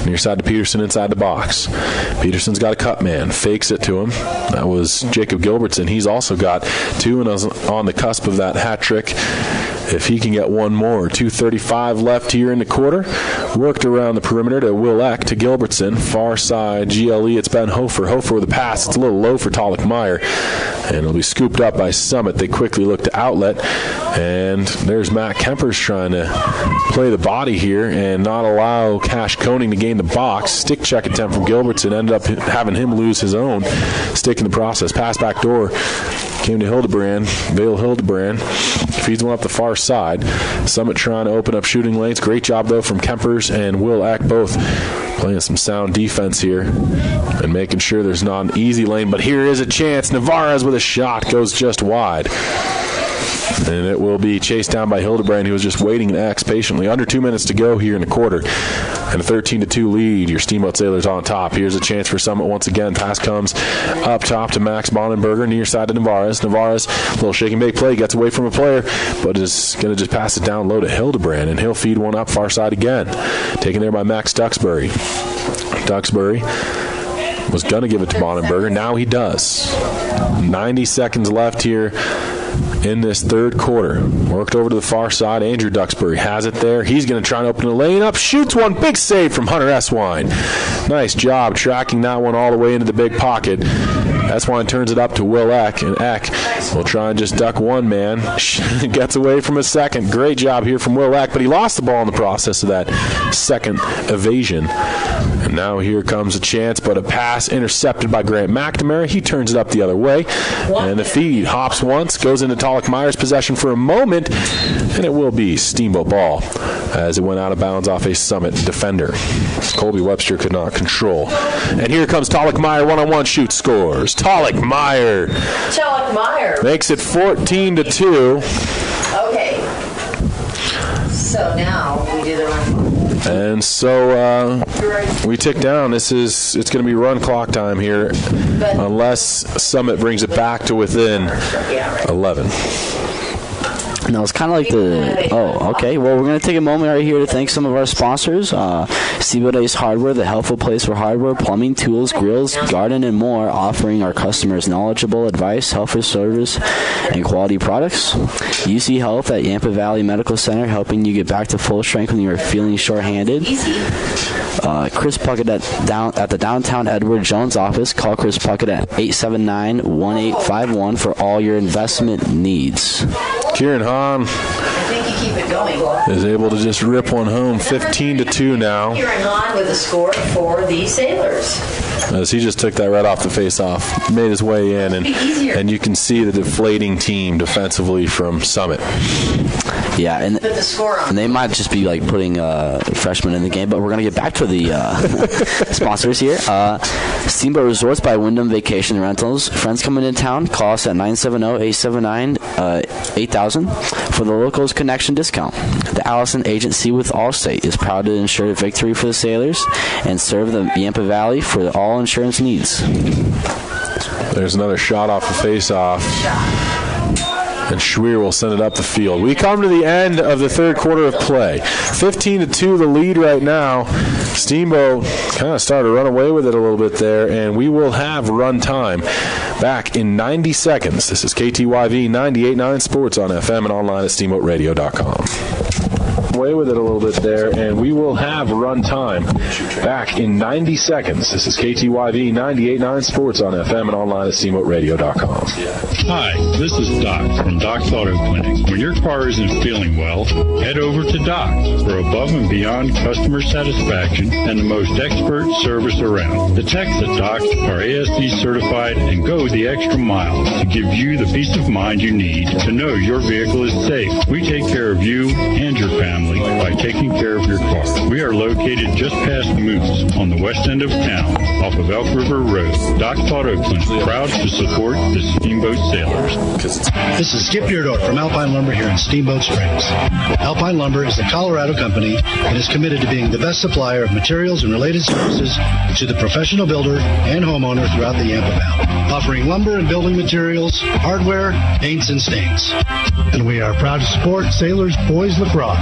Near side to Peterson inside the box. Peterson's got a cut man. Fakes it to him. That was Jacob Gilbertson. He's also got two and is on the cusp of that hat trick. If he can get one more. 2:35 left here in the quarter. Worked around the perimeter to Will Eck to Gilbertson. Far side GLE. It's Ben Hofer. Hofer with a pass. It's a little low for Tolick Meyer. And it'll be scooped up by Summit. They quickly look to outlet. And there's Matt Kempers trying to play the body here and not allow Cash Koning to gain the box. Stick check attempt from Gilbertson. Ended up having him lose his own stick in the process. Pass back door. Came to Hildebrand. Vail Hildebrand feeds one up the far side. Summit trying to open up shooting lanes. Great job, though, from Kempers and Will Eck, both playing some sound defense here and making sure there's not an easy lane. But here is a chance. Navarez with a shot goes just wide. And it will be chased down by Hildebrand, who was just waiting in X patiently. Under 2 minutes to go here in the quarter. And a 13-2 lead. Your Steamboat Sailors on top. Here's a chance for Summit once again. Pass comes up top to Max Bonenberger, near side to Navarez. Navarez, little shake and bake play, gets away from a player, but is going to just pass it down low to Hildebrand, and he'll feed one up far side again. Taken there by Max Duxbury. Duxbury was going to give it to Bonenberger. Now he does. 90 seconds left here in this third quarter. Worked over to the far side. Andrew Duxbury has it there. He's going to try and open the lane up. Shoots one. Big save from Hunter Eswine. Nice job tracking that one all the way into the big pocket. Eswine turns it up to Will Eck, and Eck will try and just duck one man. Gets away from a second. Great job here from Will Eck, but he lost the ball in the process of that second evasion. And now here comes a chance, but a pass intercepted by Grant McNamara. He turns it up the other way, and the feed hops once, goes into Tolick Meyer's possession for a moment, and it will be Steamboat ball as it went out of bounds off a Summit defender. Colby Webster could not control. And here comes Tolick Meyer, one-on-one shoot, scores. Tolick Meyer makes it 14-2. Okay. So now we do the run. And so we tick down. It's going to be run clock time here, unless Summit brings it back to within 11. No, it's kind of like the... Oh, okay. Well, we're going to take a moment right here to thank some of our sponsors. Steamboat Ace Hardware, the helpful place for hardware, plumbing, tools, grills, garden, and more, offering our customers knowledgeable advice, helpful service, and quality products. UC Health at Yampa Valley Medical Center, helping you get back to full strength when you're feeling short-handed. Chris Puckett at the downtown Edward Jones office. Call Chris Puckett at 879-1851 for all your investment needs. Kieran Hahn is able to just rip one home. 15-2 now. Kieran Hahn with a score for the Sailors. as he just took that right off the face-off, made his way in, and you can see the deflating team defensively from Summit. Yeah, and they might just be like putting freshmen in the game, but we're going to get back to the sponsors here. Steamboat Resorts by Wyndham Vacation Rentals. Friends coming into town, call us at 970-879-8000 for the Locals Connection discount. The Allison Agency with Allstate is proud to ensure a victory for the Sailors and serve the Yampa Valley for all insurance needs. There's another shot off the face-off. And Schweer will send it up the field. We come to the end of the third quarter of play. 15-2 the lead right now. Steamboat kind of started to run away with it a little bit there, and we will have run time back in 90 seconds. This is KTYV 98.9 Sports on FM and online at steamboatradio.com. Away with it a little bit there, and we will have run time back in 90 seconds. This is KTYV 98.9 Sports on FM and online at steamboatradio.com. Hi, this is Doc from Doc's Auto Clinic. When your car isn't feeling well, head over to Doc for above and beyond customer satisfaction and the most expert service around. The techs at Doc are ASD certified and go the extra mile to give you the peace of mind you need to know your vehicle is safe. We take care of you and your family by taking care of your car. We are located just past Moose on the west end of town off of Elk River Road. Doc's Auto Clinic, proud to support the Steamboat Sailors. This is Skip Deardorff from Alpine Lumber here in Steamboat Springs. Alpine Lumber is a Colorado company and is committed to being the best supplier of materials and related services to the professional builder and homeowner throughout the Yampa Valley, offering lumber and building materials, hardware, paints, and stains. And we are proud to support Sailors Boys Lacrosse.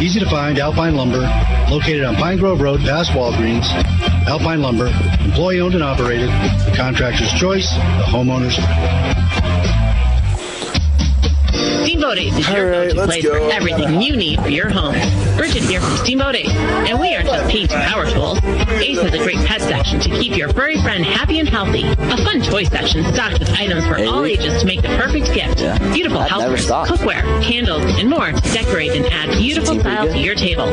Easy to find Alpine Lumber, located on Pine Grove Road past Walgreens. Alpine Lumber, employee owned and operated, the contractor's choice, the homeowner's. Steamboat Ace is your go-to place for everything you need for your home. Bridget here from Steamboat Ace, and we aren't just paint and power tools. Ace has a great pet section to keep your furry friend happy and healthy. A fun toy section stocked with items for all ages to make the perfect gift. Beautiful housewares, cookware, candles, and more to decorate and add beautiful style to your table.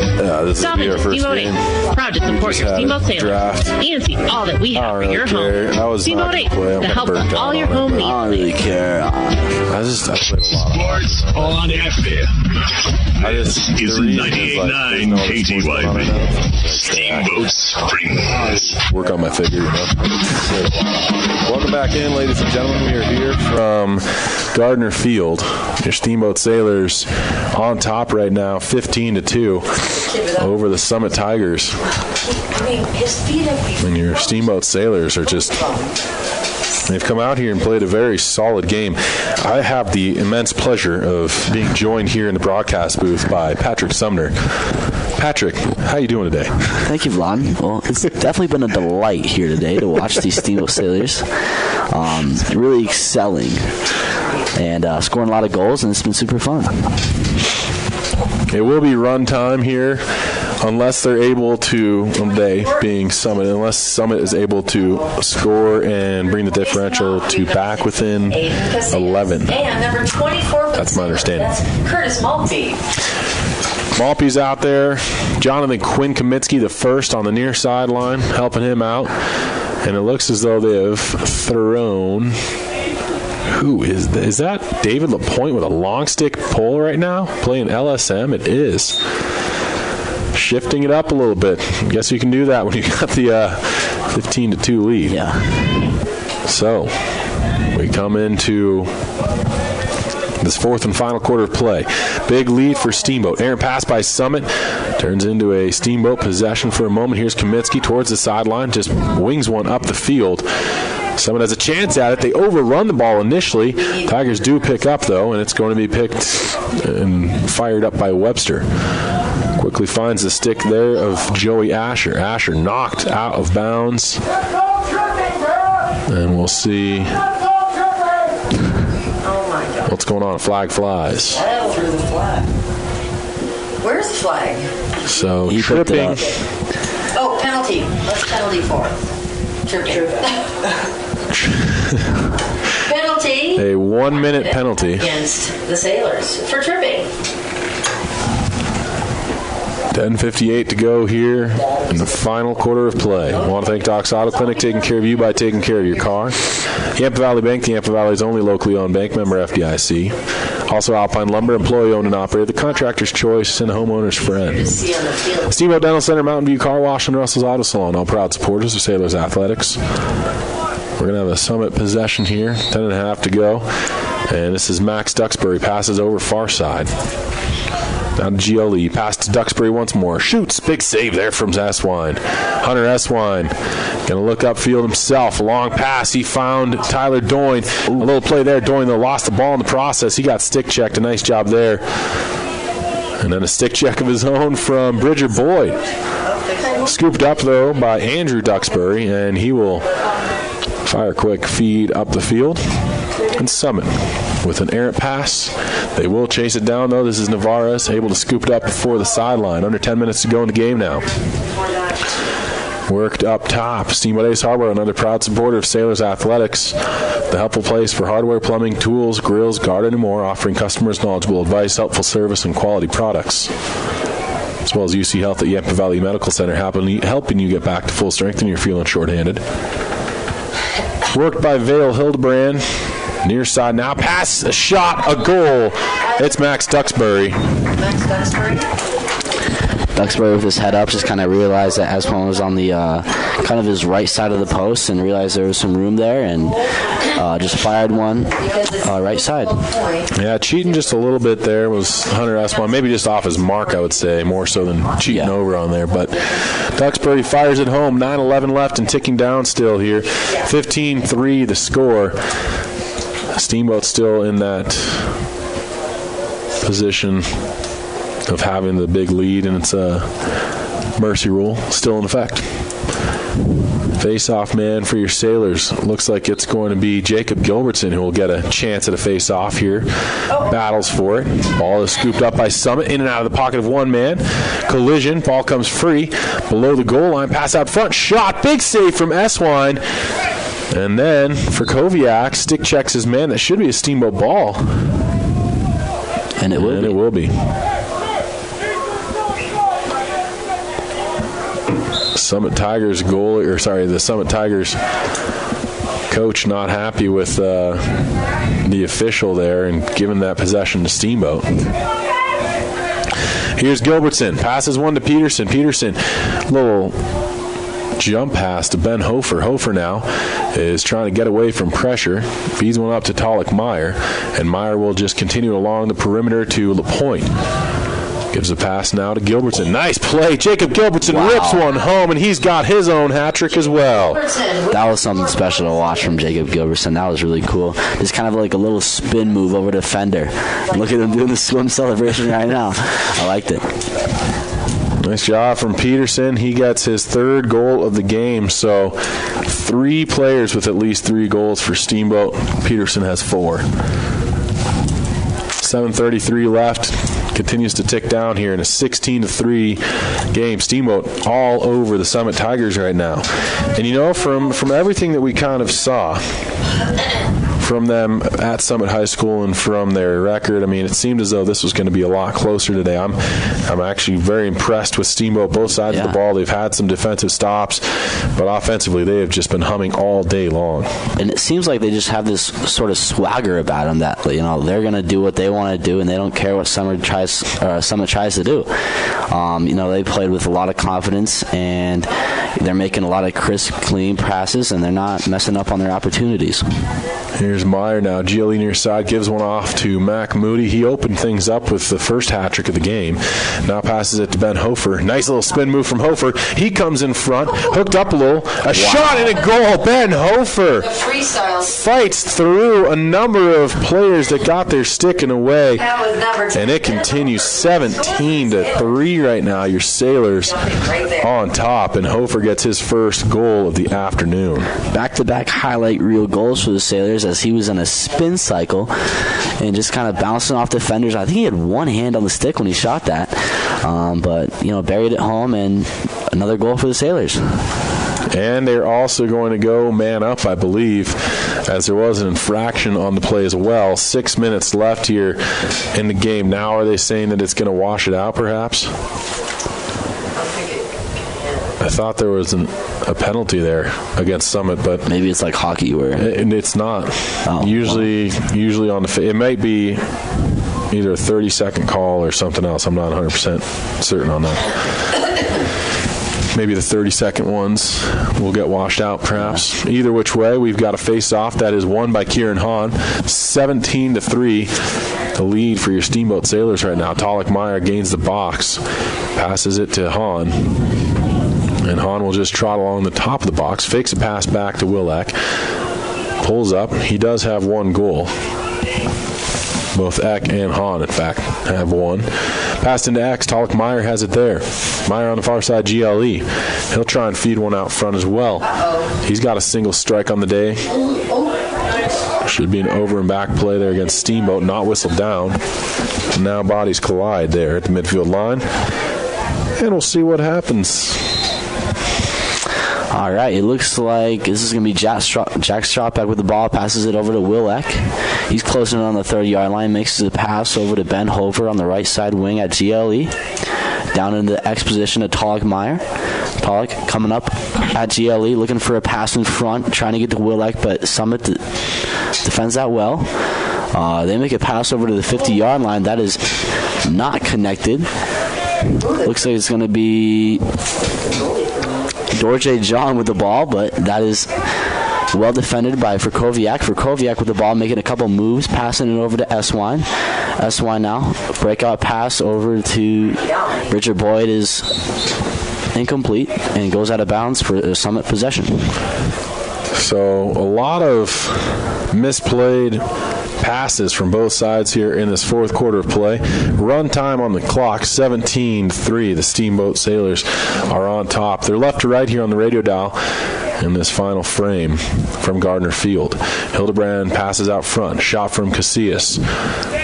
Stop into Steamboat Ace, proud to support your Steamboat Sailors, and see all that we have for your home. Steamboat Ace, the help with all your home needs. I don't really care. I played a lot of on FM. This is 98.9 KTYV. Steamboat Springs. Work on my figure, Welcome back in, ladies and gentlemen. We are here from Gardner Field. Your Steamboat Sailors on top right now, 15-2 over the Summit Tigers. And your Steamboat Sailors are just... They've come out here and played a very solid game. I have the immense pleasure of being joined here in the broadcast booth by Patrick Sumner. Patrick, how you doing today? Thank you, Vlon. Well, it's definitely been a delight here today to watch these Steamboat Sailors really excelling and scoring a lot of goals, and it's been super fun. It will be run time here. Unless they're able to, they being Summit, unless Summit is able to score and bring the differential to back within 11. And number 24. That's my understanding. That's Curtis Maltby. Maltby's out there. Jonathan Quinn Kamitsky, the first on the near sideline, helping him out. And it looks as though they have thrown... Who is that? Is that David LaPointe with a long stick pole right now? Playing LSM? It is. Shifting it up a little bit. I guess you can do that when you got the 15-2 lead. Yeah. So, we come into this fourth and final quarter of play. Big lead for Steamboat. Errant pass by Summit. Turns into a Steamboat possession for a moment. Here's Kamitsky towards the sideline. Just wings one up the field. Summit has a chance at it. They overrun the ball initially. Tigers do pick up, though, and it's going to be picked and fired up by Webster. Quickly finds the stick there of Joey Asher. Asher knocked out of bounds. And we'll see what's going on. Flag flies. Through the flag. Where's the flag? So, he tripping. Oh, penalty. What's penalty for? Tripping. Penalty. A 1-minute penalty against the Sailors for tripping. 10:58 to go here in the final quarter of play. I want to thank Doc's Auto Clinic, taking care of you by taking care of your car. Yampa Valley Bank, the Yampa Valley's only locally owned bank, member FDIC. Also Alpine Lumber, employee owned and operated, the contractor's choice and the homeowner's friend. Steamboat Dental Center, Mountain View Car Wash, and Russell's Auto Salon, all proud supporters of Sailors Athletics. We're going to have a Summit possession here, 10:30 to go. And this is Max Duxbury, passes over far side. Down to GLE, pass to Duxbury once more. Shoots, big save there from Eswine. Hunter Eswine going to look upfield himself. Long pass, he found Tyler Doyne. A little play there. Doyne, though, lost the ball in the process. He got stick checked. A nice job there. And then a stick check of his own from Bridger Boyd. Scooped up, though, by Andrew Duxbury, and he will fire a quick feed up the field. And Summit with an errant pass. They will chase it down, though. This is Navarez, able to scoop it up before the sideline. Under 10 minutes to go in the game now. Worked up top. Steamboat Ace Hardware, another proud supporter of Sailors Athletics. The helpful place for hardware, plumbing, tools, grills, garden, and more, offering customers knowledgeable advice, helpful service, and quality products. As well as UC Health at Yampa Valley Medical Center, helping you get back to full strength when you're feeling shorthanded. Worked by Vale Hildebrand. Near side now. Pass, a shot, a goal. It's Max Duxbury. Duxbury with his head up just kind of realized that Eswine was on the kind of his right side of the post and realized there was some room there and just fired one right side. Yeah, cheating just a little bit there was Hunter Eswine. Maybe just off his mark, I would say, more so than cheating over on there. But Duxbury fires it home. 9:11 left and ticking down still here. 15-3 the score. Steamboat still in that position of having the big lead, and it's a mercy rule still in effect. Face-off man for your Sailors. Looks like it's going to be Jacob Gilbertson who will get a chance at a face-off here. Battles for it. Ball is scooped up by Summit, in and out of the pocket of one man. Collision. Ball comes free below the goal line. Pass out front. Shot. Big save from Eswine. And then for Koviak, stick checks his man. That should be a Steamboat ball. And it will be. Summit Tigers the Summit Tigers coach not happy with the official there and giving that possession to Steamboat. Here's Gilbertson. Passes one to Peterson. Peterson, little jump pass to Ben Hofer. Hofer now is trying to get away from pressure. Feeds one up to Talik Meyer, and Meyer will just continue along the perimeter to LaPointe. Gives a pass now to Gilbertson. Nice play. Jacob Gilbertson rips one home, and he's got his own hat trick as well. That was something special to watch from Jacob Gilbertson. That was really cool. Just kind of like a little spin move over the fender. Look at him doing the swim celebration right now. I liked it. Nice job from Peterson. He gets his third goal of the game. So 3 players with at least 3 goals for Steamboat. Peterson has 4. 7:33 left. Continues to tick down here in a 16-3 game. Steamboat all over the Summit Tigers right now. And you know, from everything that we kind of saw from them at Summit High School and from their record, I mean, it seemed as though this was going to be a lot closer today. I'm actually very impressed with Steamboat, both sides of the ball. They've had some defensive stops, but offensively they have just been humming all day long. And it seems like they just have this sort of swagger about them that, you know, they're going to do what they want to do and they don't care what Summit tries to do. You know, they played with a lot of confidence and they're making a lot of crisp, clean passes, and they're not messing up on their opportunities. Here's Meyer now. GLE near side gives one off to Mac Moody. He opened things up with the first hat trick of the game. Now passes it to Ben Hofer. Nice little spin move from Hofer. He comes in front, hooked up a little. A shot and a goal. Ben Hofer fights through a number of players that got their stick in the way. And it continues 17-3 right now. Your Sailors on top, and Hofer gets his first goal of the afternoon. Back-to-back highlight reel goals for the Sailors as he was in a spin cycle and just kind of bouncing off defenders. I think he had one hand on the stick when he shot that, but you know, buried it home, and another goal for the Sailors. And they're also going to go man up, I believe, as there was an infraction on the play as well. 6 minutes left here in the game. Now are they saying that it's going to wash it out, perhaps? I thought there was a penalty there against Summit, but maybe it's like hockey where it's not. Usually on the it might be either a 30-second call or something else. I'm not 100% certain on that. Maybe the 30-second ones will get washed out, perhaps. Either which way, we've got a face-off that is won by Kieran Hahn, 17-3. The lead for your Steamboat Sailors right now. Talik Meyer gains the box, passes it to Hahn. And Hahn will just trot along the top of the box, fakes a pass back to Willek, pulls up. He does have one goal. Both Eck and Hahn, in fact, have one. Passed into X. Talik Meyer has it there. Meyer on the far side, GLE. He'll try and feed one out front as well. He's got a single strike on the day. Should be an over and back play there against Steamboat, not whistled down. Now bodies collide there at the midfield line. And we'll see what happens. All right, it looks like this is going to be Jack Stropback with the ball, passes it over to Willek. He's closing in on the 30-yard line, makes the pass over to Ben Hover on the right side wing at GLE. Down in the X position to Talik Meyer. Talik coming up at GLE, looking for a pass in front, trying to get to Willek, but Summit defends that well. They make a pass over to the 50-yard line. That is not connected. Looks like it's going to be Dorje John with the ball, but that is well defended by Verkoviak. Verkoviak with the ball, making a couple moves, passing it over to S-Wine. S-Wine now, breakout pass over to Richard Boyd is incomplete and goes out of bounds for a Summit possession. So a lot of misplayed passes from both sides here in this fourth quarter of play. Run time on the clock, 17-3. The Steamboat Sailors are on top. They're left to right here on the radio dial in this final frame from Gardner Field. Hildebrand passes out front. Shot from Casillas.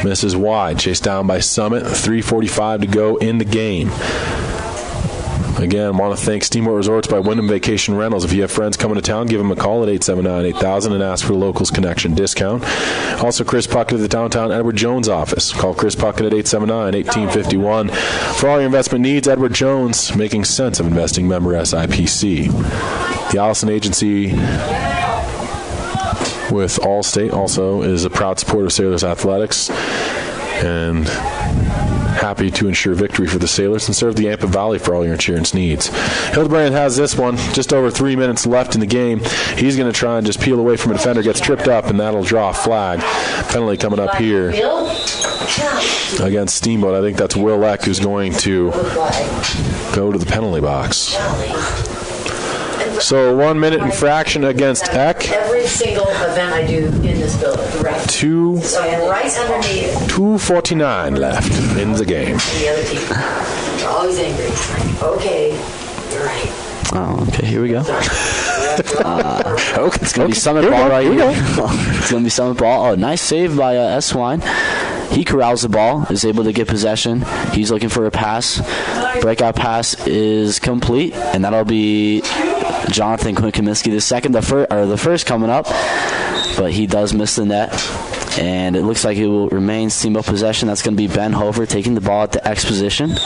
Misses wide. Chased down by Summit. 3:45 to go in the game. Again, want to thank Steamboat Resorts by Wyndham Vacation Rentals. If you have friends coming to town, give them a call at 879-8000 and ask for the Locals Connection discount. Also, Chris Puckett at the downtown Edward Jones office. Call Chris Puckett at 879-1851. For all your investment needs, Edward Jones, making sense of investing, member SIPC. The Allison Agency with Allstate also is a proud supporter of Sailors Athletics and happy to ensure victory for the Sailors and serve the Yampa Valley for all your insurance needs. Hildebrand has this one. Just over 3 minutes left in the game. He's going to try and just peel away from a defender, gets tripped up, and that'll draw a flag. Penalty coming up here against Steamboat. I think that's Will Eck who's going to go to the penalty box. So 1 minute infraction against Eck. Every single event I do in this building. Right. So I'm right underneath. 2:49 left in the game. The other team. They're always angry. Okay, you're right. Oh, okay, here we go. Okay, it's going to be Summit ball right here. It's going to be Summit ball. Oh, nice save by S-Wine. He corrals the ball, is able to get possession. He's looking for a pass. Breakout pass is complete, and that'll be Jonathan Quinn-Kaminsky, the first coming up, but he does miss the net, and it looks like it will remain Steamboat possession. That's going to be Ben Hover taking the ball at the X position.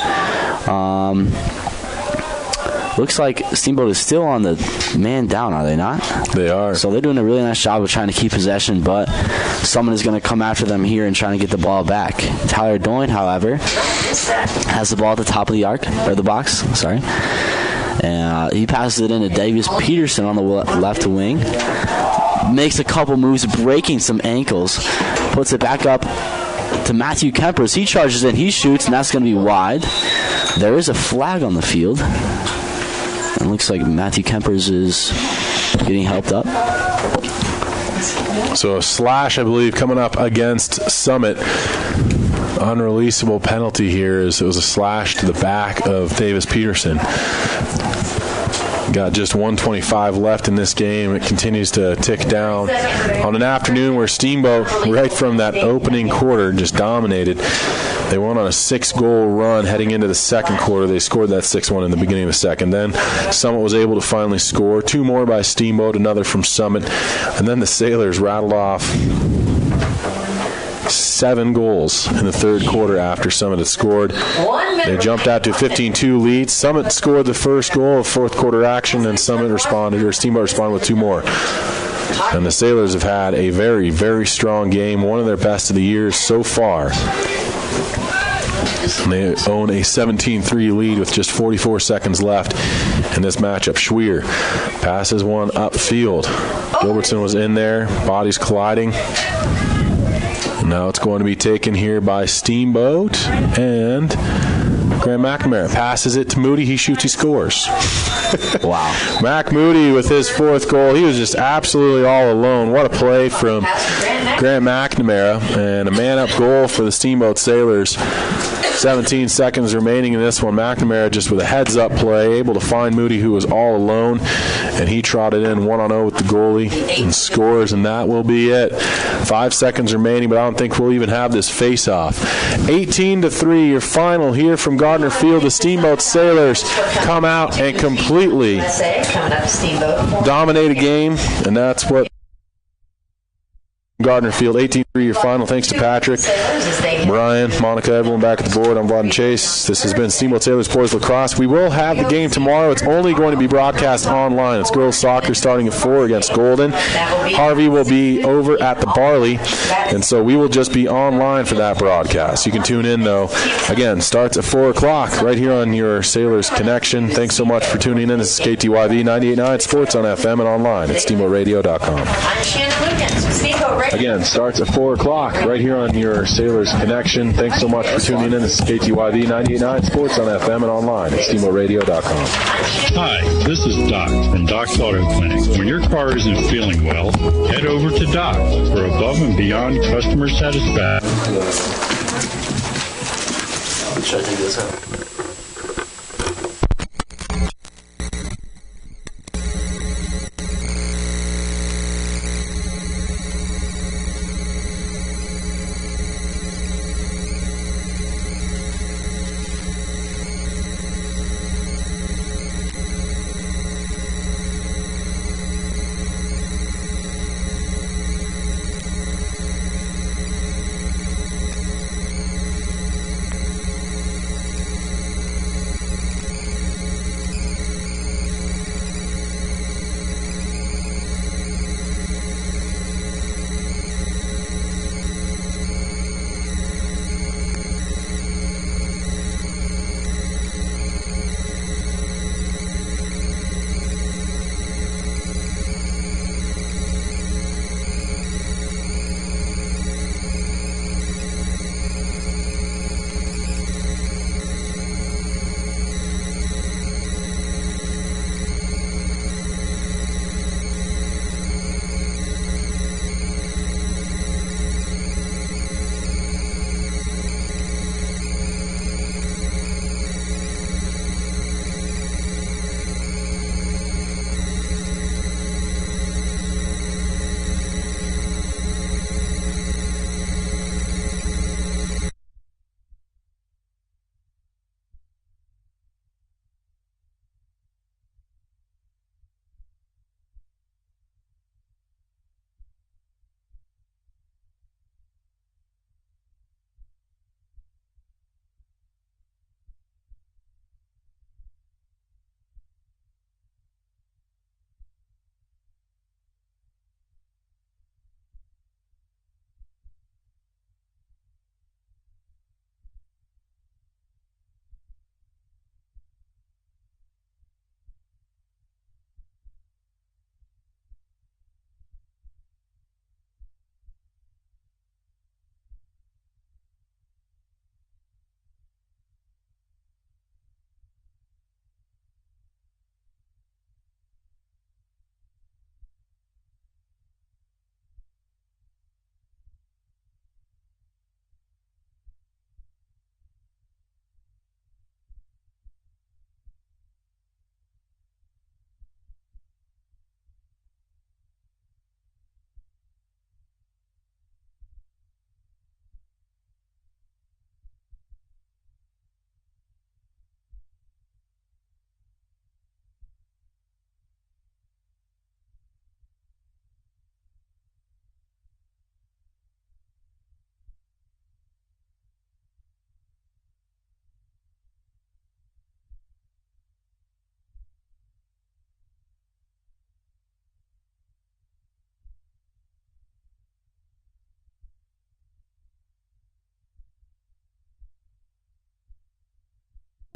Looks like Steamboat is still on the man down, are they not? They are. So they're doing a really nice job of trying to keep possession, but someone is going to come after them here and trying to get the ball back. Tyler Doyne, however, has the ball at the top of the box. Sorry. And he passes it into Davis Peterson on the left wing. Makes a couple moves, breaking some ankles. Puts it back up to Matthew Kempers. He charges in, he shoots, and that's going to be wide. There is a flag on the field. It looks like Matthew Kempers is getting helped up. So a slash, I believe, coming up against Summit. Unreleasable penalty here is it was a slash to the back of Davis Peterson. Got just 1:25 left in this game. It continues to tick down on an afternoon where Steamboat, right from that opening quarter, just dominated. They went on a 6-goal run heading into the second quarter. They scored that 6-1 in the beginning of the second. Then Summit was able to finally score. 2 more by Steamboat, another from Summit. And then the Sailors rattled off 7 goals in the third quarter after Summit had scored. They jumped out to a 15-2 lead. Summit scored the first goal of fourth quarter action, and Steamboat responded with 2 more. And the Sailors have had a very, very strong game, one of their best of the year so far. And they own a 17-3 lead with just 44 seconds left in this matchup. Schweer passes one upfield. Gilbertson was in there, bodies colliding. Now it's going to be taken here by Steamboat, and Graham McNamara passes it to Moody. He shoots, he scores. Wow. Mac Moody with his 4th goal. He was just absolutely all alone. What a play from Graham McNamara, and a man-up goal for the Steamboat Sailors. 17 seconds remaining in this one. McNamara just with a heads-up play, able to find Moody, who was all alone, and he trotted in 1-on-0 with the goalie and scores, and that will be it. 5 seconds remaining, but I don't think we'll even have this face-off. 18-3, your final here from Gardner Field. The Steamboat Sailors come out and completely dominate a game, and that's what Gardner Field, 18-3, your final. Thanks to Patrick, Brian, Monica, everyone back at the board. I'm Vaughn Chase. This has been Steamboat Sailors Boys Lacrosse. We will have the game tomorrow. It's only going to be broadcast online. It's girls soccer starting at 4 against Golden. Harvey will be over at the Barley, and so we will just be online for that broadcast. You can tune in, though. Again, starts at 4 o'clock right here on your Sailors Connection. Thanks so much for tuning in. This is KTYV 98.9 Sports on FM and online at steamboatradio.com. I'm Shannon Lucas with Steamboat Radio. Again, starts at 4 o'clock right here on your Sailors Connection. Thanks so much for tuning in. This is KTYV 98.9 Sports on FM and online at steamboatradio.com. Hi, this is Doc from Doc's Auto Clinic. When your car isn't feeling well, head over to Doc for above and beyond customer satisfaction. Should I take this out?